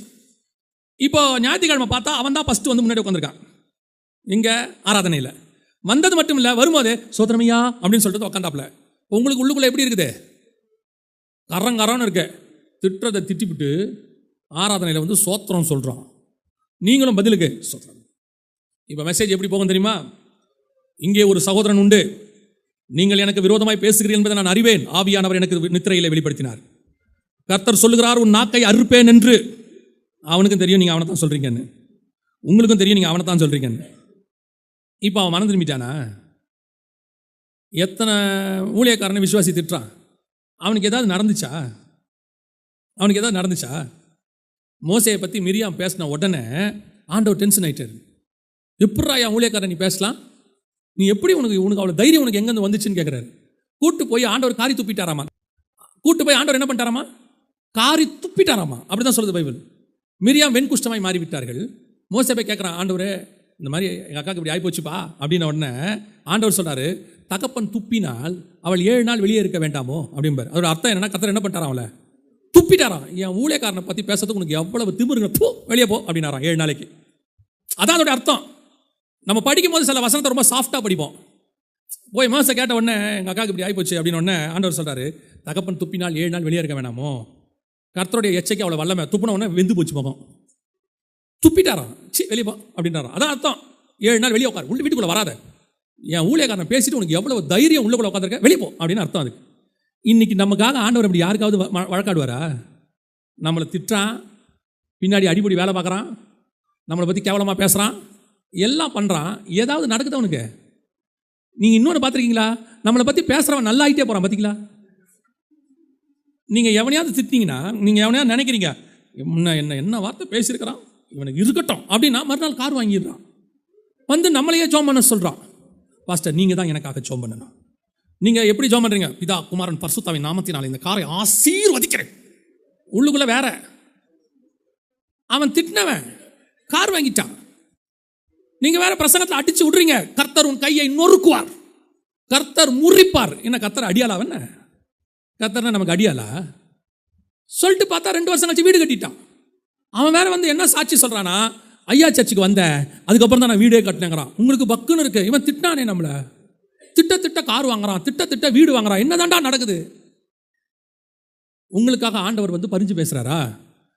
Speaker 2: இப்போ ஞாயிற்றுக்கிழமை பார்த்தா அவன் தான் ஃபஸ்ட்டு வந்து முன்னாடி உட்காந்துருக்கான். இங்கே ஆராதனையில் வந்தது மட்டும் இல்லை, வரும்போது சோதரமையா அப்படின்னு சொல்லிட்டு உட்காந்தாப்புல. உங்களுக்கு உள்ளுக்குள்ளே எப்படி இருக்குது? கரங்கரன்னு இருக்கு. திட்டுறதை திட்டிவிட்டு ஆராதனையில் வந்து சோத்திரம் சொல்கிறான். நீங்களும் பதிலுக்கு சோத்திரம். இப்போ மெசேஜ் எப்படி போகும் தெரியுமா? இங்கே ஒரு சகோதரன் உண்டு, நீங்கள் எனக்கு விரோதமாய் பேசுகிறீர்கள் என்பதை நான் அறிவேன். ஆவியானவர் எனக்கு நித்திரையிலே வெளிப்படுத்தினார். கர்த்தர் சொல்லுகிறார், உன் நாக்கை அறுப்பேன் என்று. அவனுக்கும் தெரியும் நீங்கள் அவனை தான் சொல்கிறீங்கன்னு, உங்களுக்கும் தெரியும் நீங்கள் அவனை தான் சொல்கிறீங்கன்னு. இப்போ அவன் மனம் திரும்பிட்டானா? எத்தனை ஊழியக்காரனை விசுவாசி திட்டுறான். அவனுக்கு ஏதாவது நடந்துச்சா? அவனுக்கு ஏதாவது நடந்துச்சா? மோசையை பற்றி மிரியாம் பேசின உடனே ஆண்டவர் டென்ஷன் ஆகிட்டார். எப்படா என் ஊழியக்காரன் நீ பேசலாம்? நீ எப்படி உனக்கு அவ்வளோ தைரியம் உனக்கு எங்கேருந்து வந்துச்சுன்னு கேட்குறாரு. கூட்டு போய் ஆண்டவர் காரி துப்பிட்டாராமா. கூட்டு போய் ஆண்டவர் என்ன பண்ணிட்டாராமா? காரி துப்பிட்டாராமா. அப்படி தான் சொல்லுது பைபிள். மிரியாம் வெண்குஷ்டமாய் மாறிவிட்டார்கள்.
Speaker 1: மோசே போய் கேட்குறான், ஆண்டவரே இந்த மாதிரி எங்கள் அக்காவுக்கு இப்படி ஆகிப்போச்சுப்பா அப்படின்ன உடனே ஆண்டவர் சொல்கிறாரு, தகப்பன் துப்பினால் அவள் 7 நாள் வெளியே இருக்க வேண்டாமோ அப்படிம்பார். அதோட அர்த்தம் என்னன்னா, கர்த்தர் என்ன பண்ணிட்டாராம், அவளை துப்பிட்டாராம். என் ஊழியக்காரனை பற்றி பேசுறதுக்கு உனக்கு எவ்வளவு திமிருங்க, போ வெளியே போ அப்படின்னாராம் 7 நாளைக்கு. அதான் அதோட அர்த்தம். நம்ம படிக்கும் போது சில வசனத்தை ரொம்ப சாஃப்டாக படிப்போம். போய் மோசே கேட்ட உடனே எங்கள் அக்காவுக்கு இப்படி ஆகிப்போச்சு அப்படின்னு உடனே ஆண்டவர் சொல்கிறாரு, தகப்பன் துப்பினால் 7 நாள் வெளியே இருக்க வேணாமோ. கர்த்தருடைய எச்சைக்கு அவளை வல்லமை, துப்புன உடனே வெந்து போச்சு போகும், துப்பிட்டாராம், வெளியே போ அப்படின்றாராம். அதான் அர்த்தம். 7 நாள் வெளியே உட்கார், வீட்டுக்குள்ளே வராத, என் ஊழியக்காரனை பேசிட்டு உனக்கு எவ்வளவு தைரியம் உள்ளுக்குள்ள உட்காந்துருக்க, வெளியே போ அப்படின்னு அர்த்தம் அதுக்கு. இன்னைக்கு நமக்காக ஆண்டவர் அப்படி யாருக்காவது வழக்காடுவாரா? நம்மளை திட்டுறான், பின்னாடி அடிப்படி வேலை பார்க்குறான், நம்மளை பற்றி கேவலமாக பேசுகிறான், எல்லாம் பண்ணுறான், ஏதாவது நடக்குது அவனுக்கு? நீங்கள் இன்னொன்று பார்த்துருக்கீங்களா? நம்மளை பற்றி பேசுகிறவன் நல்லா ஆகிட்டே போகிறான் பார்த்தீங்களா? நீங்கள் எவனையாவது திட்டிங்கன்னா, நீங்கள் எவனையாவது நினைக்கிறீங்க, என்ன வார்த்தை பேசியிருக்கிறான், இவனுக்கு இருக்கட்டும் அப்படின்னா மறுநாள் கார் வாங்கிடுறான், வந்து நம்மளையே ஜோம் பண்ண சொல்கிறான். பாஸ்டர் நீங்கள் தான் எனக்காக ஜோம் பண்ணணும். நீங்கள் எப்படி ஜோம் பண்ணுறீங்க? பிதா குமாரன் பரிசுத்தாவின் நாமத்தினால் இந்த காரை ஆசீர்வதிக்கிறேன். உள்ளுக்குள்ளே வேற. அவன் திட்டினவன் கார் வாங்கிட்டான். நீங்கள் வேற பிரசங்கத்தில் அடிச்சு விட்றீங்க, கர்த்தர் உன் கையை நொறுக்குவார், கர்த்தர் முறிப்பார். என்ன கர்த்தர் அடியாளா? என்ன கர்த்தர்னா நமக்கு அடியாளா? சொல்லிட்டு பார்த்தா 2 வருஷம் கழிச்சு வீடு கட்டிட்டான். அவன் வேற வந்து என்ன சாட்சி சொல்கிறானா, ஐயா சர்ச்சுக்கு வந்தேன், அதுக்கப்புறம் தான் நான் வீடே கட்டினேங்கிறான். உங்களுக்கு பக்குன்னு இருக்கு. இவன் திட்டானே நம்மளை, திட்ட கார் வாங்குறான், திட்ட வீடு வாங்குறான். என்னதான்டா நடக்குது? உங்களுக்காக ஆண்டவர் வந்து பரிஞ்சு பேசுகிறாரா?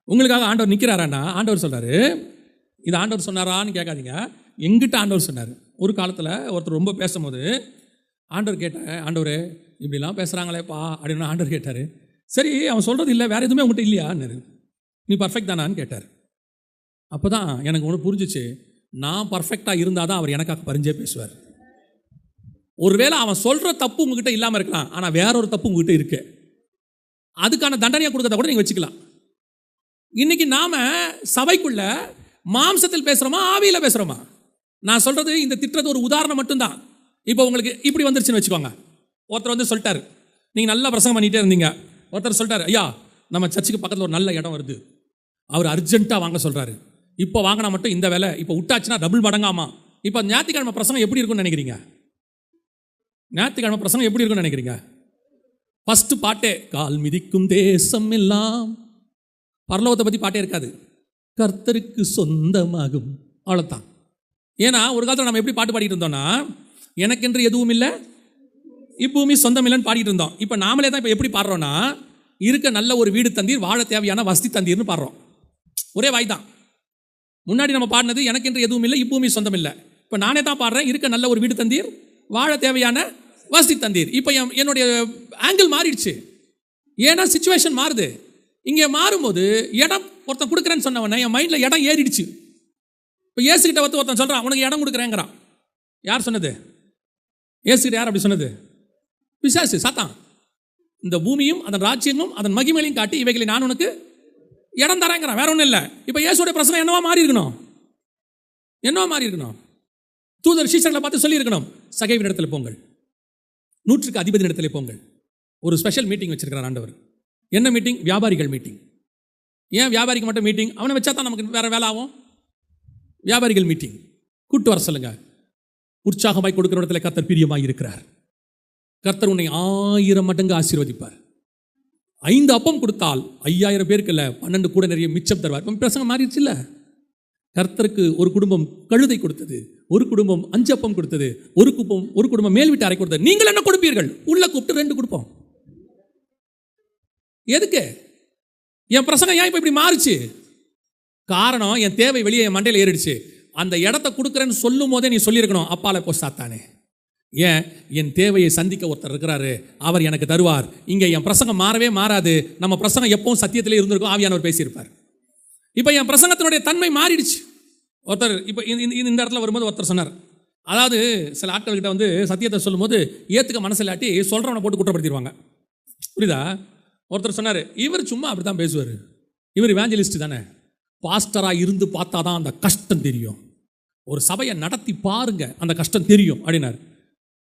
Speaker 1: உங்களுக்காக ஆண்டவர் நிற்கிறாரான்னா? ஆண்டவர் சொல்கிறாரு, இது ஆண்டவர் சொன்னாரான்னு கேட்காதீங்க, எங்கிட்ட ஆண்டவர் சொன்னார். ஒரு காலத்தில் ஒருத்தர் ரொம்ப பேசும்போது ஆண்டவர் கேட்டேன், ஆண்டவர் இப்படிலாம் பேசுகிறாங்களேப்பா அப்படின்னு ஆண்டவர் கேட்டார். சரி, அவன் சொல்கிறது இல்லை, வேறு எதுவுமே உங்கள்கிட்ட இல்லையான்னு, நீ பர்ஃபெக்ட் தானான்னு கேட்டார். அப்போ தான் எனக்கு ஒன்று புரிஞ்சிச்சு, நான் பர்ஃபெக்டாக இருந்தால் தான் அவர் எனக்காக பரிஞ்சே பேசுவார். ஒருவேளை அவன் சொல்கிற தப்பு உங்ககிட்ட இல்லாமல் இருக்கலாம், ஆனால் வேற ஒரு தப்பு உங்ககிட்ட இருக்கு, அதுக்கான தண்டனையை கொடுக்கறத கூட நீங்கள் வச்சுக்கலாம். இன்னைக்கு நாம் சபைக்குள்ள மாம்சத்தில் பேசுகிறோமா, ஆவியில் பேசுகிறோமா? நான் சொல்கிறது இந்த திட்டத்து ஒரு உதாரணம் மட்டும்தான். இப்போ உங்களுக்கு இப்படி வந்துருச்சுன்னு வச்சுக்கோங்க. ஒருத்தர் வந்து சொல்லிட்டாரு, நீங்கள் நல்லா பிரசங்கம் பண்ணிகிட்டே இருந்தீங்க, ஒருத்தர் சொல்லிட்டாரு, ஐயா நம்ம சர்ச்சுக்கு பக்கத்தில் ஒரு நல்ல இடம் வருது, அவர் அர்ஜென்ட்டாக வாங்க சொல்கிறாரு, இப்போ வாங்கினா மட்டும் இந்த வேலை, இப்போ விட்டாச்சுன்னா டபுள் மடங்காமா. இப்போ ஞாயிற்றுக்கிழமை பிரசங்கம் எப்படி இருக்குன்னு நினைக்கிறீங்க? ஞாயிற்றுக்கிழமை பிரசங்கம் எப்படி இருக்குன்னு நினைக்கிறீங்க? ஃபஸ்ட்டு பாட்டே கால் மிதிக்கும் தேசம் எல்லாம், பரலோகத்தை பற்றி பாட்டே இருக்காது, கர்த்தருக்கு சொந்தமாகும், அவ்வளோதான். ஏன்னா ஒரு காலத்தில் நம்ம எப்படி பாட்டு பாடிட்டு இருந்தோம்னா, எனக்கென்று எதுவும் இல்லை, இப்பூமி சொந்தம் இல்லைன்னு பாடிட்டு இருந்தோம். இப்போ நாமளே தான் இப்போ எப்படி பாடுறோன்னா, இருக்க நல்ல ஒரு வீடு தந்தீர், வாழ தேவையான வசதி தந்தீர்னு பாடுறோம். ஒரே வாய் தான். முன்னாடி நம்ம பாடினது எனக்கென்று எதுவும் இல்லை, இப்பூமி சொந்தம் இல்லை. இப்போ நானே தான் பாடுறேன், இருக்க நல்ல ஒரு வீடு தந்தீர், வாழ தேவையான வசதி தந்தீர். இப்போ என்னுடைய ஆங்கிள் மாறிடுச்சு. ஏன்னா சிச்சுவேஷன் மாறுது. இங்கே மாறும்போது இடம் ஒருத்தன் கொடுக்குறேன்னு சொன்னவனே என் மைண்டில் இடம் ஏறிடுச்சு. இப்போ ஏசுகிட்ட ஒருத்தன் சொல்கிறான், உனக்கு இடம் கொடுக்குறேங்கிறான். யார் சொன்னது? ஏசுகிட்ட யார் அப்படி சொன்னது? பிசாசு, சாத்தான். இந்த பூமியும் அதன் ராஜ்யமும் அதன் மகிமையிலையும் காட்டி இவைகளை நான் உனக்கு இடம் தரேங்கிறான். வேற ஒன்றும் இல்லை. இப்போ இயேசுடைய பிரசங்கம் என்னவா மாறி இருக்கணும்? என்னவா மாறி இருக்கணும்? தூதர் சீசர்களை பார்த்து சொல்லியிருக்கணும், சகைவின் இடத்துல போங்கள், 100க்கு அதிபதி இடத்துல போங்கள். ஒரு ஸ்பெஷல் மீட்டிங் வச்சிருக்கிறார் ஆண்டவர். என்ன மீட்டிங்? வியாபாரிகள் மீட்டிங். ஏன் வியாபாரிக்கு மட்டும் மீட்டிங்? அவனை வச்சா தான் நமக்கு வேற வேலை ஆகும். வியாபாரிகள் மீட்டிங் கூட்டு வர சொல்லுங்க. உற்சாகமாய் கொடுக்கிற இடத்துல கர்த்தர் பிரியமாய் இருக்கிறார். கர்த்தர் உன்னை 1000 மடங்கு ஆசீர்வதிப்பார். 5 அப்பம் கொடுத்தால் 5000 பேருக்கு இல்லை, 12 கூட நிறைய மிச்சம் தருவார். பிரசங்கம் மாறிடுச்சு இல்லை? கர்த்தருக்கு ஒரு குடும்பம் கழுதை கொடுத்தது, ஒரு குடும்பம் 5 அப்பம் கொடுத்தது, ஒரு குடும்பம் மேல் வீட்டு அறை கொடுத்தது. நீங்கள் என்ன கொடுப்பீர்கள்? உள்ள கூப்பிட்டு 2 கொடுப்போம். எதுக்கு என் பிரசங்கம் ஏன் இப்போ இப்படி மாறுச்சு? காரணம், என் தேவை வெளியே என் மண்டையில் ஏறிடுச்சு. அந்த இடத்த கொடுக்குறேன்னு சொல்லும் போதே நீ சொல்லியிருக்கணும், அப்பால போ சாத்தானே, ஏன் என் தேவையை சந்திக்க ஒருத்தர் இருக்கிறாரு, அவர் எனக்கு தருவார். இங்கே என் பிரசங்கம் மாறவே மாறாது. நம்ம பிரசங்கம் எப்பவும் சத்தியத்திலே இருந்திருக்கும், ஆவியானவர் பேசியிருப்பார். இப்போ என் பிரசங்கத்தினுடைய தன்மை மாறிடுச்சு. ஒருத்தர் இப்போ இந்த இடத்துல வரும்போது ஒருத்தர் சொன்னார், அதாவது சில ஆட்கள்கிட்ட வந்து சத்தியத்தை சொல்லும் போது ஏற்றுக்க மனசு இல்லாட்டி சொல்கிறவனை போட்டு குற்றப்படுத்திடுவாங்க. புரியுதா? ஒருத்தர் சொன்னார், இவர் சும்மா அப்படி தான் பேசுவார், இவர் இவாஞ்சலிஸ்ட் தானே, பாஸ்டராக இருந்து பார்த்தா தான் அந்த கஷ்டம் தெரியும், ஒரு சபையை நடத்தி பாருங்க அந்த கஷ்டம் தெரியும் அப்படின்னார்.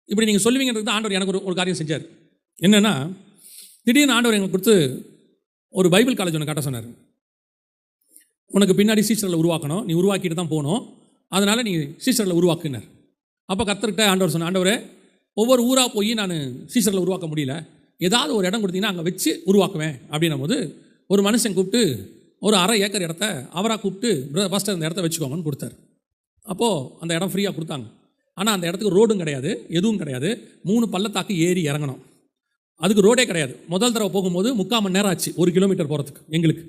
Speaker 1: இப்படி நீங்கள் சொல்லுவீங்கிறது ஆண்டவர் எனக்கு ஒரு காரியம் செஞ்சார். என்னென்னா, திடீர்னு ஆண்டவர் எங்களுக்கு கொடுத்து ஒரு பைபிள் காலேஜ் ஒன்று காட்ட சொன்னார். உனக்கு பின்னாடி சீஷர்களை உருவாக்கணும், நீ உருவாக்கிட்டு தான் போகணும், அதனால் நீ சீஷர்களை உருவாக்குனர். அப்போ கர்த்தர்கிட்ட ஆண்டவர் சொன்ன, ஆண்டவரே ஒவ்வொரு ஊராக போய் நான் சீஷர்களை உருவாக்க முடியல, ஏதாவது ஒரு இடம் கொடுத்தீங்கன்னா அங்கே வச்சு உருவாக்குவேன் அப்படின்னும் போது ஒரு மனுஷன் கூப்பிட்டு ஒரு 1/2 ஏக்கர் இடத்த அவராக கூப்பிட்டு ஃபஸ்ட்டு அந்த இடத்த வச்சுக்கோங்கன்னு கொடுத்தாரு. அப்போது அந்த இடம் ஃப்ரீயாக கொடுத்தாங்க. ஆனால் அந்த இடத்துக்கு ரோடும் கிடையாது, எதுவும் கிடையாது. 3 பள்ளத்தாக்கு ஏறி இறங்கணும். அதுக்கு ரோடே கிடையாது. முதல் தடவை போகும்போது 3/4 மணி நேரம் ஆச்சு 1 கிலோமீட்டர் போகிறதுக்கு. எங்களுக்கு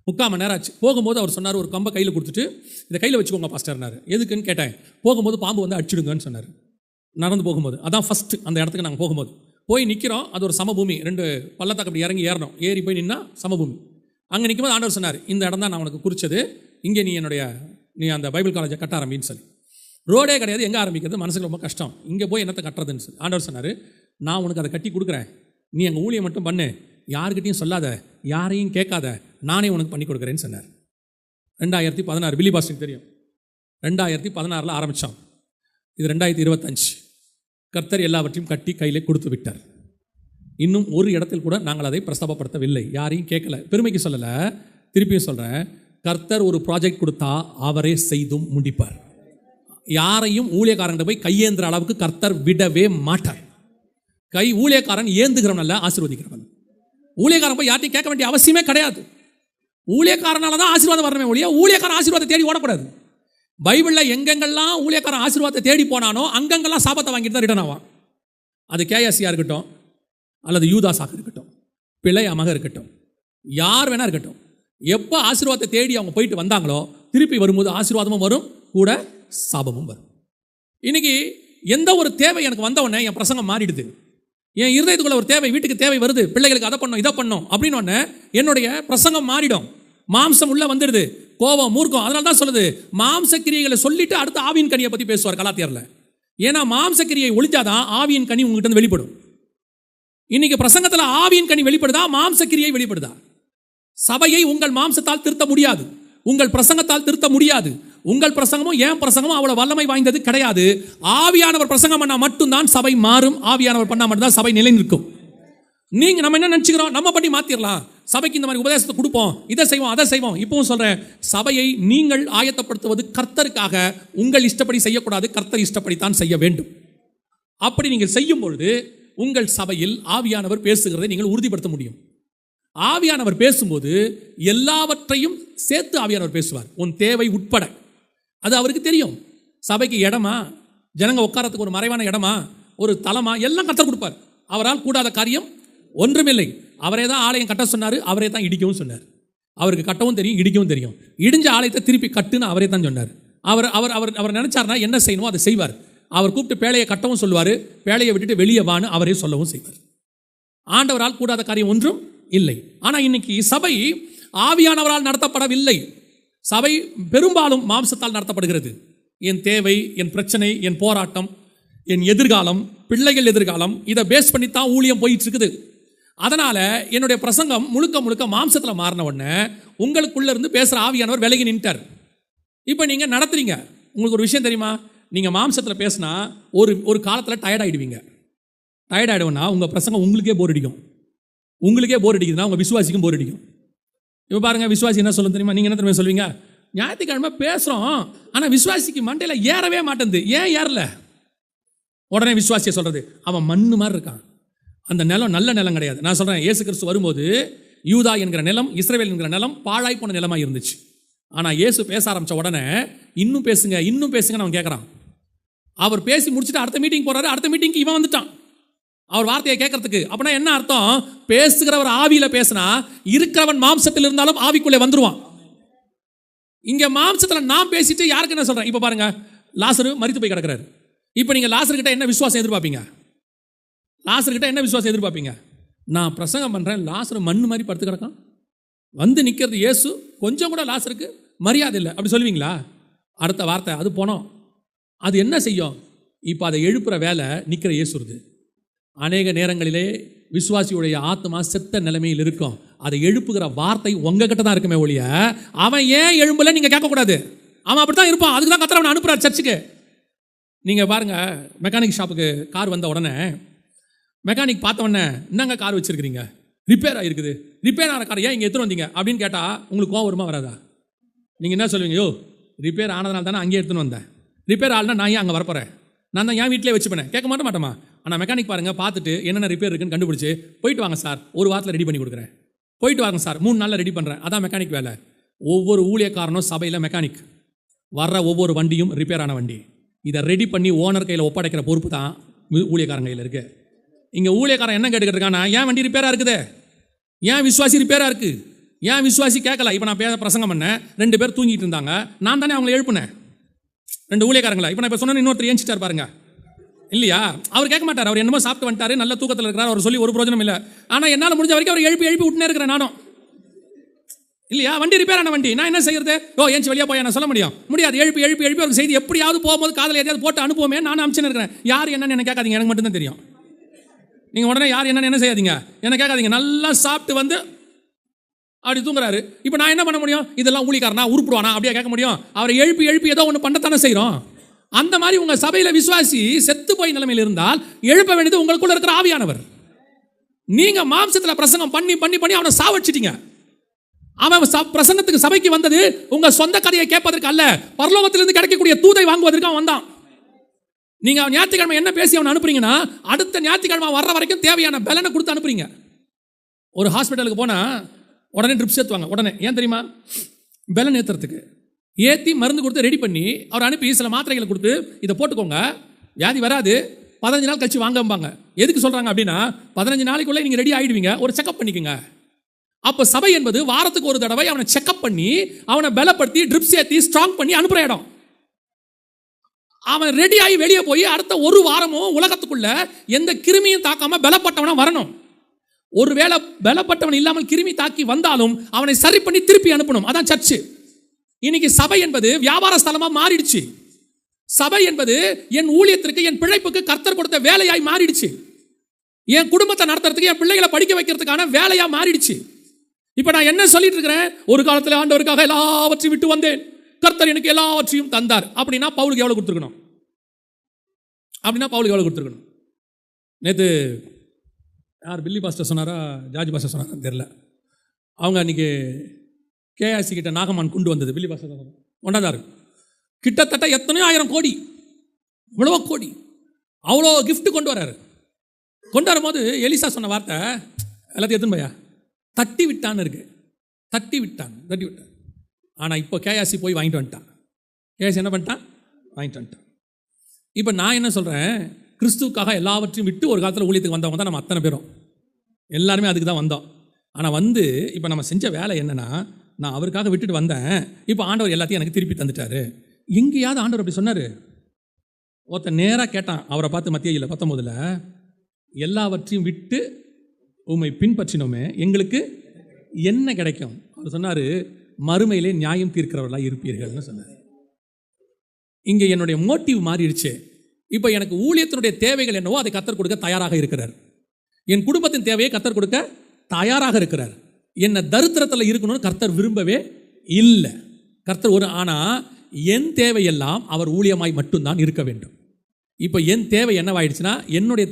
Speaker 1: 3/4 மணி நேரம் ஆச்சு. போகும்போது அவர் சொன்னார், ஒரு கம்பை கையில் கொடுத்துட்டு இதை கையில் வச்சுக்கோங்க பாஸ்டர்னாரு. எதுக்குன்னு கேட்டேன். போகும்போது பாம்பு வந்து அடிச்சிடுங்கன்னு சொன்னார். நடந்து போகும்போது அதான் ஃபஸ்ட்டு அந்த இடத்துக்கு நாங்கள் போகும்போது போய் நிற்கிறோம். அது ஒரு சமபூமி, 2 பள்ளத்தாக்கு அப்படி இறங்கி ஏறணும். ஏறி போய் நின்னா சமபூமி. அங்கே நிற்கும்போது ஆண்டவர் சொன்னார், இந்த இடம் தான் நான் உனக்கு குறித்தது, இங்கே நீ அந்த பைபிள் காலேஜை கட்ட ஆரம்பின்னு சொல்லி. ரோடே கிடையாது, எங்கே ஆரம்பிக்கிறது, மனசுக்கு ரொம்ப கஷ்டம், இங்கே போய் என்னத்தை கட்டுறதுன்னு சொல்லி ஆண்டவர் சொன்னார், நான் உனக்கு அதை கட்டி கொடுக்குறேன், நீ எங்கள் ஊழியம் மட்டும் பண்ணு, யாருக்கிட்டையும் சொல்லாத, யாரையும் கேட்காத, நானே உனக்கு பண்ணி கொடுக்குறேன்னு சொன்னார். 2016 பிலி பாஸ்டருக்கு தெரியும். 2016 ஆரம்பித்தோம். இது 2025. கர்த்தர் எல்லாவற்றையும் கட்டி கையிலே கொடுத்து விட்டார். இன்னும் ஒரு இடத்தில் கூட நாங்கள் அதை பிரஸ்தாபப்படுத்தவில்லை, யாரையும் கேட்கல. பெருமைக்கு சொல்லலை, திருப்பியும் சொல்கிறேன், கர்த்தர் ஒரு ப்ராஜெக்ட் கொடுத்தா அவரே செய்தும் முடிப்பார். யாரையும் ஊழியக்காரன் போய் கையேந்திர அளவுக்கு கர்த்தர் விடவே மாட்டார். ஊழியக்காரன் ஏந்துகிறவன் அல்ல, ஆசீர்வதிக்கிறவன். ஊழியக்காரன் போய் யார்ட்டையும் கேட்க வேண்டிய அவசியமே கிடையாது. ஊழியக்காரனால தான் ஆசீர்வாதம் வரணுமே ஒழிய ஊழியக்காரன் ஆசீர்வாதத்தை தேடி ஓடக்கூடாது. பைபிளில் எங்கெங்கெல்லாம் ஊழியக்காரன் ஆசீர்வாதத்தை தேடி போனானோ அங்கெங்கெல்லாம் சாபத்தை வாங்கிட்டு தான் ரிட்டர்ன் ஆவான். அது கேஎஸ்சியாக இருக்கட்டும், அல்லது யூதாஸாக இருக்கட்டும், பிழையமாக இருக்கட்டும், யார் வேணா இருக்கட்டும், எப்போ ஆசீர்வாதத்தை தேடி அவங்க போயிட்டு வந்தாங்களோ திருப்பி வரும்போது ஆசீர்வாதமும் வரும், கூட சாபமும் வரும். இன்னைக்கு எந்த ஒரு தேவை எனக்கு வந்த உடனே என் பிரசங்கம் மாறிடுது. என் இருதயத்துக்குள்ள ஒரு தேவை, வீட்டுக்கு தேவை வருது, பிள்ளைகளுக்கு அதை பண்ணணும் இதை பண்ணணும் அப்படின்னு உடனே என்னுடைய பிரசங்கம் மாறிடும். மாம்சம் உள்ள வந்துடுது, கோபம், மூர்க்கம். அதனால தான் சொல்லுது, மாம்ச கிரியைகளை சொல்லிட்டு அடுத்து ஆவியின் கனியை பற்றி பேசுவார் கலாத்தியர்ல. ஏன்னா மாம்ச கிரியை ஒழிஞ்சாதான் ஆவியின் கனி உங்ககிட்ட இருந்து வெளிப்படும். இன்னைக்கு பிரசங்கத்தில் ஆவியின் கனி வெளிப்படுதா, மாம்ச கிரியை வெளிப்படுதா? சபையை உங்கள் மாம்சத்தால் திருத்த முடியாது, உங்கள் பிரசங்கத்தால் திருத்த முடியாது. உங்கள் பிரசங்கமும் என் பிரசங்கமும் அவ்வளவு வல்லமை வாய்ந்தது கிடையாது. ஆவியானவர் பிரசங்கம் பண்ணா மட்டும்தான் சபை மாறும், ஆவியானவர் பண்ணா மட்டும்தான் சபை நிலை நிற்கும். நம்ம என்ன நினைச்சுக்கிறோம், நம்ம பண்ணி மாத்திரலாம், சபைக்கு இந்த மாதிரி உபதேசத்தை கொடுப்போம், இதை செய்வோம் அதை செய்வோம். இப்பவும் சொல்றேன், சபையை நீங்கள் ஆயத்தப்படுத்துவது கர்த்தருக்காக, உங்கள் இஷ்டப்படி செய்யக்கூடாது, கர்த்தர் இஷ்டப்படித்தான் செய்ய வேண்டும். அப்படி நீங்கள் செய்யும் பொழுது உங்கள் சபையில் ஆவியானவர் பேசுகிறதை நீங்கள் உறுதிப்படுத்த முடியும். ஆவியானவர் பேசும்போது எல்லாவற்றையும் சேர்த்து ஆவியானவர் பேசுவார், உன் தேவை உட்பட. அது அவருக்கு தெரியும். சபைக்கு இடமா, ஜனங்க உட்காரத்துக்கு ஒரு மறைவான இடமா, ஒரு தலமா, எல்லாம் கர்த்தர் கொடுப்பார். அவரால் கூடாத காரியம் ஒன்றுமில்லை. அவரே தான் ஆலயம் கட்ட சொன்னார், அவரே தான் இடிக்கவும் சொன்னார். அவருக்கு கட்டவும் தெரியும், இடிக்கவும் தெரியும். இடிஞ்ச ஆலயத்தை திருப்பி கட்டுன்னு அவரே தான் சொன்னார். அவர் அவர் அவர் அவர் நினைச்சார்னா என்ன செய்யணுமோ அதை செய்வார். அவர் கூப்பிட்டு பேழையை கட்டவும் சொல்லுவார், பேழையை விட்டுட்டு வெளியே வான்னு அவரே சொல்லவும் செய்வார். ஆண்டவரால் கூடாத காரியம் ஒன்றும் இல்லை. ஆனால் இன்னைக்கு சபை ஆவியானவரால் நடத்தப்படவில்லை. சபை பெரும்பாலும் மாம்சத்தால் நடத்தப்படுகிறது. என் தேவை, என் பிரச்சனை, என் போராட்டம், என் எதிர்காலம், பிள்ளைகள் எதிர்காலம், இதை பேஸ் பண்ணி தான் ஊழியம் போயிட்டு இருக்குது. அதனால என்னுடைய பிரசங்கம் முழுக்க முழுக்க மாம்சத்தில் மாறின உடனே உங்களுக்குள்ள இருந்து பேசுகிற ஆவியானவர் விலகி நின்ட்டார். இப்போ நீங்கள் நடத்துறீங்க. உங்களுக்கு ஒரு விஷயம் தெரியுமா, நீங்கள் மாம்சத்தில் பேசினா ஒரு காலத்தில் டயர்ட் ஆகிடுவீங்க. டயர்ட் ஆகிடுவோன்னா உங்கள் பிரசங்கம் உங்களுக்கே போர் அடிக்கும். உங்களுக்கே போர் அடிக்குதுன்னா உங்கள் விசுவாசிக்கும் போர் அடிக்கும். இப்போ பாருங்கள், விசுவாசி என்ன சொல்ல தெரியுமா, நீங்கள் என்ன தெரியுமா சொல்வீங்க, ஞாயிற்றுக்கிழமை பேசுகிறோம் ஆனால் விசுவாசிக்கு மண்டையில் ஏறவே மாட்டேங்குது, ஏன் ஏறல? உடனே விசுவாசியை சொல்கிறது, அவன் மண்ணு மாதிரி இருக்கான், அந்த நிலம் நல்ல நிலம் கிடையாது. நான் சொல்கிறேன், இயேசு கிறிஸ்து வரும்போது யூதா என்கிற நிலம், இஸ்ரவேல் என்கிற நிலம் பாழாய் போன நிலமாக இருந்துச்சு. ஆனால் இயேசு பேச ஆரம்பித்த உடனே இன்னும் பேசுங்க இன்னும் பேசுங்கன்னு அவன் கேட்குறான். அவர் பேசி முடிச்சுட்டு அடுத்த மீட்டிங் போகிறாரு. அடுத்த மீட்டிங்க்கு இவன் வந்துட்டான் அவர் வார்த்தையை கேட்கறதுக்கு. அப்படின்னா என்ன அர்த்தம், பேசுகிறவர் ஆவியில பேசினா இருக்கிறவன் மாம்சத்தில் இருந்தாலும் ஆவிக்குள்ளே வந்துருவான். இங்க மாம்சத்தில் நான் பேசிட்டு யாருக்கு என்ன சொல்றேன்? இப்ப பாருங்க, லாசரு மரித்து போய் கிடக்கிறாரு. இப்ப நீங்க லாசர் கிட்ட என்ன விசுவாசம் எதிர்பார்ப்பீங்க? லாசர் கிட்ட என்ன விசுவாசம் எதிர்பார்ப்பீங்க? நான் பிரசங்கம் பண்றேன், லாசரு மண்ணு மாதிரி படுத்து கிடக்கான், வந்து நிற்கிறது இயேசு, கொஞ்சம் கூட லாசருக்கு மரியாதை இல்லை, அப்படி சொல்லுவீங்களா? அடுத்த வார்த்தை அது போனோம். அது என்ன செய்யும்? இப்போ அதை எழுப்புற வேலை நிற்கிற இயேசுருது. அநேக நேரங்களிலே விசுவாசியுடைய ஆத்மா செத்த நிலைமையில் இருக்கும். அதை எழுப்புகிற வார்த்தை உங்ககிட்ட தான் இருக்குமே ஒழிய அவன் ஏன் எழும்பல நீங்க கேட்கக்கூடாது. அவன் அப்படித்தான் இருப்பான். அதுக்கு தான் கர்த்தர் அவனை அனுப்புறார் சர்ச்சுக்கு. நீங்க பாருங்க, மெக்கானிக் ஷாப்புக்கு கார் வந்த உடனே மெக்கானிக் பார்த்த உடனே, என்னங்க கார் வச்சிருக்கிறீங்க, ரிப்பேர் ஆகிருக்குது, ரிப்பேர் ஆகிற கார் ஏன் இங்கே எடுத்துட்டு வந்தீங்க அப்படின்னு கேட்டால் உங்களுக்கு கோவம் வருமா வராதா? நீங்கள் என்ன சொல்லுவீங்க? யோ, ரிப்பேர் ஆனதுனால தானே அங்கேயே எடுத்துன்னு வந்தேன். ரிப்பேர் ஆகலனா நான் ஏன் அங்கே வரப்போகிறேன்? நான் தான் என் வீட்டிலே வச்சுப்பேன். கேட்க மாட்டோமா? ஆனால் மெக்கானிக் பாருங்கள், பார்த்துட்டு என்னென்ன ரிப்பேர் இருக்குன்னு கண்டுபிடிச்சி, போயிட்டு வாங்க சார், ஒரு வாரத்தில் ரெடி பண்ணி கொடுக்குறேன். போயிட்டு வாங்க சார், 3 நாளில் ரெடி பண்ணுறேன். அதான் மெக்கானிக் வேலை. ஒவ்வொரு ஊழியக்காரனும் சபையில் மெக்கானிக். வர்ற ஒவ்வொரு வண்டியும் ரிப்பேர் ஆன வண்டி. இதை ரெடி பண்ணி ஓனர் கையில் ஒப்படைக்கிற பொறுப்பு தான் ஊழியக்காரன் கையில் இருக்குது. இங்கே ஊழியக்காரன் என்ன கேட்டுக்கிட்டு இருக்கானா, ஏன் வண்டி ரிப்பேராக இருக்குது, ஏன் விசுவாசி ரிப்பேராக இருக்குது, ஏன் விசுவாசி கேட்கல. இப்போ நான் பிரசங்கம் பண்ணேன், 2 பேர் தூங்கிட்டு இருந்தாங்க, நான் தானே அவங்களை எழுப்புனேன், 2 ஊழியக்காரங்களா. இப்போ நான் இப்போ சொன்ன இன்னொருத்தர் ஏஞ்சிட்டார் பாருங்க, இல்லையா? அவர் கேட்க மாட்டார். அவர் என்னமோ சாப்பிட்டு வந்துட்டாரு, நல்ல தூக்கத்தில் இருக்கிறார், அவர் சொல்லி ஒரு பிரயோஜனம் இல்லை. ஆனால் என்னால் முடிஞ்ச வரைக்கும் அவர் எழுப்பி விட்டுனே இருக்கிறேன் நானும், இல்லையா? வண்டி ரிப்பேர் ஆன வண்டி, நான் என்ன செய்யறது? ஏஞ்சி வெளியே போய் நான் சொல்ல முடியாது. எழுப்பி அவருக்கு செய்தி எப்படியாவது போகும்போது காதல் எதையாவது போட்டு அனுப்புவோமே, நானும் அனுப்பிச்சுன்னு இருக்கிறேன். யார் என்னன்னு என்ன கேட்காதீங்க, எனக்கு மட்டும்தான் தெரியும். நீங்கள் உடனே யார் என்னன்னு என்ன செய்யாதீங்க, என்ன கேட்காதீங்க. நல்லா சாப்பிட்டு வந்து அப்படி தூங்குறாரு. இப்போ நான் என்ன பண்ண முடியும்? இதெல்லாம் ஊழிக்காரனா உருப்புடுவானா அப்படியே கேட்க முடியும்? அவரை எழுப்பி ஏதோ ஒன்று பண்ணத்தானே செய்கிறோம். அந்த மாதிரி உங்கள் சபையில் விசுவாசி செத்து போய் நிலைமையில் இருந்தால் எழுப்ப வேண்டியது உங்களுக்குள்ள இருக்கிற ஆவியானவர். நீங்கள் மாம்சத்தில் பிரசங்கம் பண்ணி அவனை சாவடிச்சிட்டீங்க. அவன் பிரசங்கத்துக்கு சபைக்கு வந்தது உங்கள் சொந்த கதையை கேட்பதற்கு அல்ல, பரலோகத்திலிருந்து கிடைக்கக்கூடிய தூதை வாங்குவதற்கு அவன் வந்தான். நீங்கள் ஞாயிற்றுக்கிழமை என்ன பேசி அவனை அனுப்புறீங்கன்னா, அடுத்த ஞாயிற்றுக்கிழமை வர்ற வரைக்கும் தேவையான பலனை கொடுத்து அனுப்புறீங்க. ஒரு ஹாஸ்பிட்டலுக்கு போனால் உடனே ட்ரிப்ஸ் ஏற்றுவாங்க. உடனே ஏன் தெரியுமா? பலன் ஏற்றுறதுக்கு. ஏற்றி மருந்து கொடுத்து ரெடி பண்ணி அவர் அனுப்பி சில மாத்திரைகளை கொடுத்து இதை போட்டுக்கோங்க, வியாதி வராது, 15 நாள் கழிச்சு வாங்கம்பாங்க. எதுக்கு சொல்கிறாங்க அப்படின்னா, 15 நாளைக்குள்ளே நீங்கள் ரெடி ஆகிடுவீங்க, ஒரு செக்அப் பண்ணிக்கோங்க. அப்போ சபை என்பது வாரத்துக்கு ஒரு தடவை அவனை செக்அப் பண்ணி அவனை பலப்படுத்தி ட்ரிப்ஸ் ஏற்றி ஸ்ட்ராங் பண்ணி அனுப்புகிற இடம். அவன் ரெடி ஆகி வெளியே போய் அடுத்த ஒரு வாரமும் உலகத்துக்குள்ள எந்த கிருமியும் தாக்காம பலப்பட்டவனா வரணும். ஒருவேளை பலப்பட்டவன் இல்லாமல் கிருமி தாக்கி வந்தாலும் அவனை சரி பண்ணி திருப்பி அனுப்பணும். அதான் சர்ச்சு. இன்னைக்கு சபை என்பது வியாபார ஸ்தலமா மாறிடுச்சு. சபை என்பது என் ஊழியத்திற்கு, என் பிழைப்புக்கு கர்த்தர் கொடுத்த வேலையாய் மாறிடுச்சு. என் குடும்பத்தை நடத்துறதுக்கு, என் பிள்ளைகளை படிக்க வைக்கிறதுக்கான வேலையா மாறிடுச்சு. இப்ப நான் என்ன சொல்லிட்டு இருக்கிறேன்? ஒரு காலத்தில் ஆண்டவருக்காக எல்லாவற்றையும் விட்டு வந்தேன், கர்த்தர் எனக்கு எல்லாவற்றையும் தந்தார். அப்படின்னா பவுலுக்கு எவ்வளவு கொடுத்துருக்கணும்? நேற்று யார் பில்லி பாஸ்டர் சொன்னாரா, ஜார்ஜ் பாஸ்டர் சொன்னாரா தெரியல. அவங்க அன்றைக்கி கேஆர்சி கிட்ட நாகமான் கொண்டு வந்தது பில்லி பாஸ்டர் கொண்டாந்தார். கிட்டத்தட்ட எத்தனையோ 1000 கோடி, இவ்வளோ கோடி, அவ்வளோ கிஃப்ட் கொண்டு வர்றாரு. கொண்டு வரும்போது எலிசா சொன்ன வார்த்தை எல்லாத்தையும் எத்தனை பையா தட்டி விட்டான்னு இருக்கு. தட்டி விட்டான். ஆனால் இப்போ கேஆர்சி போய் வாங்கிட்டு வந்துட்டான். கேஆர்சி என்ன பண்ணிட்டான்? வாங்கிட்டு வந்துட்டான். இப்போ நான் என்ன சொல்கிறேன்? கிறிஸ்துவுக்காக எல்லாவற்றையும் விட்டு ஒரு காலத்தில் ஊழியத்துக்கு வந்தவங்க தான் நம்ம அத்தனை பேரும், எல்லாருமே அதுக்கு தான் வந்தோம். ஆனால் இப்போ நம்ம செஞ்ச வேலை என்னென்னா, நான் அவருக்காக விட்டுட்டு வந்தேன், இப்போ ஆண்டவர் எல்லாத்தையும் எனக்கு திருப்பி தந்துட்டாரு. எங்கேயாவது ஆண்டவர் அப்படி சொன்னார்? ஒருத்தன் நேராக கேட்டான் அவரை பார்த்து, மத்திய 19 எல்லாவற்றையும் விட்டு உம்மை பின்பற்றினோமே, எங்களுக்கு என்ன கிடைக்கும்? அவர் சொன்னார், மறுமையிலே நியாயம் தீர்க்கிறவர்களாக இருப்பீர்கள்னு சொன்னார். இங்கே என்னுடைய மோட்டிவ் மாறிடுச்சு. இப்போ எனக்கு ஊழியத்தினுடைய தேவைகள் என்னவோ அதை கர்த்தர் கொடுக்க தயாராக இருக்கிறார். என் குடும்பத்தின் தேவையை கர்த்தர் கொடுக்க தயாராக இருக்கிறார். என்ன தரித்திரத்தில் இருக்கணும்னு கர்த்தர் விரும்பவே இல்லை. கர்த்தர் ஆனால் என் தேவையெல்லாம் அவர் ஊழியமாய் மட்டும்தான் இருக்க வேண்டும். இப்போ என் தேவை என்னவாயிடுச்சுன்னா, என்னுடைய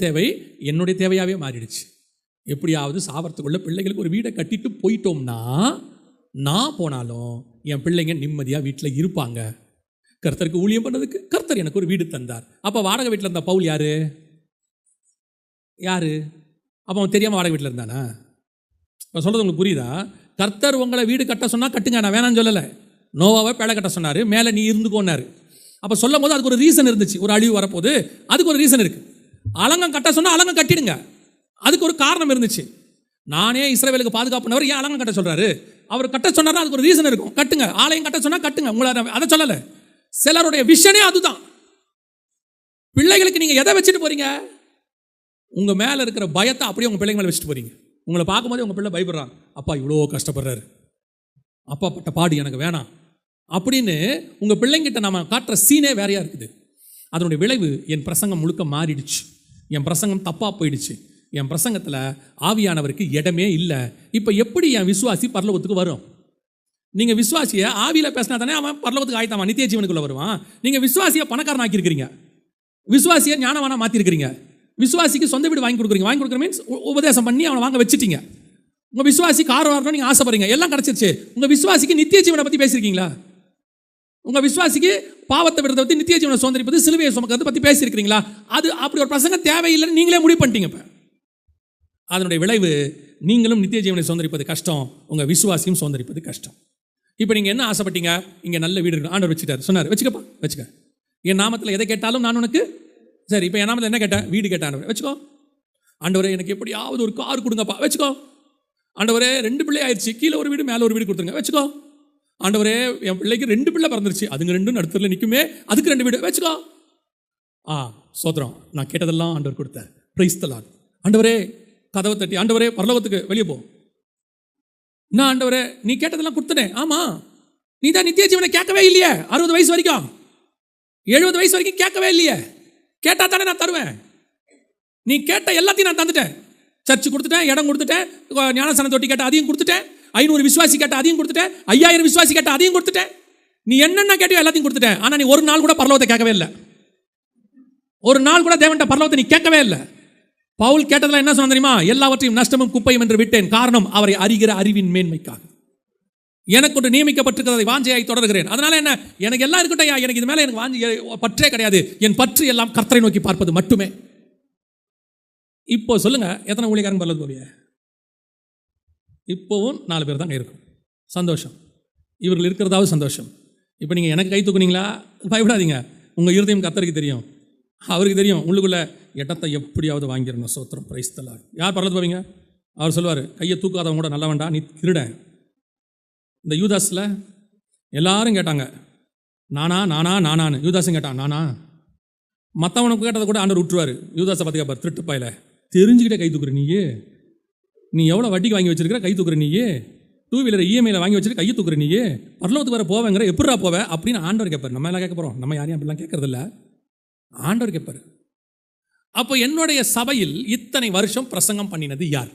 Speaker 1: தேவையாகவே மாறிடுச்சு. எப்படியாவது சாவறதுக்குள்ள பிள்ளைகளுக்கு ஒரு வீடை கட்டிட்டு போயிட்டோம்னா, நான் போனாலும் என் பிள்ளைங்க நிம்மதியாக வீட்டில் இருப்பாங்க. கர்த்தருக்கு ஊழியம் பண்ணதுக்கு கர்த்தர் எனக்கு ஒரு வீடு தந்தார். அப்போ வாடகை வீட்டில் இருந்த பவுல் யாரு? அப்போ அவன் தெரியாமல் வாடகை வீட்டில் இருந்தானா? இப்போ சொல்கிறது உங்களுக்கு புரியுதா? கர்த்தர் உங்களை வீடு கட்ட சொன்னால் கட்டுங்க, நான் வேணான்னு சொல்லலை. நோவாவை பேழை கட்ட சொன்னார், மேலே நீ இருந்துக்கோன்னாரு. அப்போ சொல்லும் போது அதுக்கு ஒரு ரீசன் இருந்துச்சு. ஒரு அழிவு வரப்போது, அதுக்கு ஒரு ரீசன் இருக்குது. அலங்கம் கட்ட சொன்னால் அலங்கம் கட்டிடுங்க, அதுக்கு ஒரு காரணம் இருந்துச்சு. நானே இஸ்ரவேலுக்கு பாதுகாப்புனவர், ஏன் அலங்கம் கட்ட சொல்கிறாரு? அவர் கட்ட சொன்னார்னா அதுக்கு ஒரு ரீசன் இருக்கும். கட்டுங்க, ஆலயம் கட்ட சொன்னால் கட்டுங்க. உங்களை அதை சொல்லலை. சிலருடைய விஷனே அதுதான். பிள்ளைகளுக்கு நீங்கள் எதை வச்சுட்டு போறீங்க? உங்கள் மேலே இருக்கிற பயத்தை அப்படியே உங்கள் பிள்ளைங்க மேலே வச்சுட்டு போறீங்க. உங்களை பார்க்கும்போது உங்கள் பிள்ளை பயப்படுறாங்க, அப்பா இவ்வளோ கஷ்டப்படுறாரு, அப்பா பட்ட பாடு எனக்கு வேணாம் அப்படின்னு உங்கள் பிள்ளைங்கிட்ட நம்ம காட்டுற சீனே வேறையா இருக்குது. அதனுடைய விளைவு என் பிரசங்கம் முழுக்க மாறிடுச்சு. என் பிரசங்கம் தப்பாக போயிடுச்சு. என் பிரசங்கத்தில் ஆவியானவருக்கு இடமே இல்லை. இப்போ எப்படி என் விசுவாசி பரலோகத்துக்கு வரும்? நீங்கள் விசுவாசியை ஆவியில் பேசினா தானே அவன் பரலோகத்துக்கு ஆயத்தாமா, நித்திய ஜீவனுக்குள்ள வருவான். நீங்கள் விசுவாசியை பணக்காரன் ஆக்கியிருக்கிறீங்க, விசுவாசியை ஞானவானா மாற்றிருக்கிறீங்க, விசுவாசிக்கு சொந்த வீடு வாங்கி கொடுக்குற மீன்ஸ் உபதேசம் பண்ணி அவனை வாங்க வச்சுட்டீங்க. உங்கள் விசுவாசி கார் வரணும் நீங்கள் ஆசைப்படுறீங்க, எல்லாம் கிடச்சிருச்சு. உங்கள் விசுவாசிக்கு நித்திய ஜீவனை பற்றி பேசியிருக்கீங்களா? உங்கள் விசுவாசிக்கு பாவத்தை விடுறதை பற்றி நித்திய ஜீவனை சுதந்திரிப்பது சிலுவையை சுமக்கிறது பற்றி பேசியிருக்கிறீங்களா? அது அப்படி ஒரு பிரசங்கம் தேவையில்லைன்னு நீங்களே முடிவு பண்ணிட்டீங்க. இப்போ அதனுடைய விளைவு நீங்களும் நித்திய ஜீவனை சுதந்திரிப்பது கஷ்டம், உங்கள் விசுவாசியும் சுதந்திரிப்பது கஷ்டம். இப்போ நீங்கள் என்ன ஆசைப்பட்டீங்க? இங்கே நல்ல வீடு இருக்கு, ஆண்டவர் வச்சுட்டார், சொன்னார் வச்சுக்கப்பா வச்சுக்க, என் நாமத்தில் எதை கேட்டாலும் நான் உனக்கு. சரி, இப்போ என் நாமத்தில் என்ன கேட்டேன்? வீடு கேட்டேன். ஆண்டவர் வச்சுக்கோ. ஆண்டவரே எனக்கு எப்படியாவது ஒரு கார் கொடுங்கப்பா, வச்சுக்கோ. ஆண்டவரே 2 பிள்ளை ஆயிடுச்சு, கீழே ஒரு வீடு மேலே ஒரு வீடு கொடுத்துருங்க, வச்சுக்கோ. ஆண்டவரே என் பிள்ளைக்கு 2 பிள்ளை பிறந்துருச்சு, அதுங்க 2 நடுத்தரில் நிற்குமே, அதுக்கு 2 வீடு, வச்சுக்கோ. சோத்திரம், நான் கேட்டதெல்லாம் ஆண்டவர் கொடுத்தார். Praise the Lord. ஆண்டவரே கதவை தட்டி, ஆண்டவரே பரலோகத்துக்கு வெளியே போ. நான் ஆண்டவரே நீ கேட்டதெல்லாம் கொடுத்துட்டேன். ஆமாம், நீ தான் நித்திய ஜீவனை கேட்கவே இல்லையே. 60 வயசு வரைக்கும் 70 வயசு வரைக்கும் கேட்கவே இல்லையே. கேட்டா தானே நான் தருவேன். நீ கேட்ட எல்லாத்தையும் நான் தந்துட்டேன். சர்ச்சு கொடுத்துட்டேன், இடம் கொடுத்துட்டேன், ஞானசன தொட்டி கேட்ட அதையும் கொடுத்துட்டேன், 500 விசுவாசி கேட்ட அதையும் கொடுத்துட்டேன், 5000 விசுவாசி கேட்ட அதையும் கொடுத்துட்டேன். நீ என்னென்ன கேட்டியோ எல்லாத்தையும் கொடுத்துட்டேன். ஆனால் நீ ஒரு நாள் கூட பரலோகத்தை கேட்கவே இல்லை. ஒரு நாள் கூட தேவன்ட்ட பரலோகத்தை நீ கேட்கவே இல்லை. பவுல் கேட்டதெல்லாம் என்ன சொன்ன தெரியுமா? எல்லாவற்றையும் நஷ்டமும் குப்பையும் என்று விட்டேன், காரணம் அவரை அறிகிற அறிவின் மேன்மைக்காக. எனக்கு ஒன்று நியமிக்கப்பட்டிருக்கிறதை வாஞ்சையாய் தொடர்கிறேன். அதனால என்ன, எனக்கு எல்லாம் இருக்கட்டும், எனக்கு இது மேலே எனக்கு வாஞ்சி பற்றே கிடையாது. என் பற்று எல்லாம் கர்த்தரை நோக்கி பார்ப்பது மட்டுமே. இப்போ சொல்லுங்க, எத்தனை ஊழியக்காரங்க பரலோகத்துக்கு போவீங்க? இப்போவும் 4 பேர் தாங்க இருக்கும். சந்தோஷம், இவர்கள் இருக்கிறதாவது சந்தோஷம். இப்போ நீங்கள் எனக்கு கை தூக்குனீங்களா? பயப்படாதீங்க, உங்கள் இருதயம் கர்த்தருக்கு தெரியும், அவருக்கு தெரியும். உள்ளுக்குள்ள இடத்தை எப்படியாவது வாங்கிடணும். சோத்திரம், பிரைஸ் தி லார்ட். யார் பரலோகத்துக்கு போவீங்க? அவர் சொல்லுவார், கையை தூக்காதவங்க கூட நல்ல வேண்டாம், நீ திருடன். இந்த யூதாஸில் எல்லாரும் கேட்டாங்க நானா நானா நானான்னு. யூதாஸும் கேட்டான் நானா. மற்றவனுக்கு கேட்டதை கூட ஆண்டவர் விட்டுருவார். யூதாஸை பார்த்து கேட்பார், திருட்டு பாயில தெரிஞ்சுக்கிட்டே கை தூக்குற நீயே, நீ எவ்வளோ வட்டிக்கு வாங்கி வச்சிருக்கிற கை தூக்குற நீயே, 2 வீலர் இஎம்ஐயில் வாங்கி வச்சுட்டு கையை தூக்குற நீயே, பரலோகத்துக்கு வர போவேங்கிற எப்படா போவேன் அப்படின்னு ஆண்டவர் கேட்பார். நம்ம எல்லாம் கேட்க போகிறோம்? நம்ம யாரையும் அப்படிலாம் கேட்கறதில்ல, ஆண்டவர் கேட்பார். அப்போ என்னுடைய சபையில் இத்தனை வருஷம் பிரசங்கம் பண்ணினது யார்?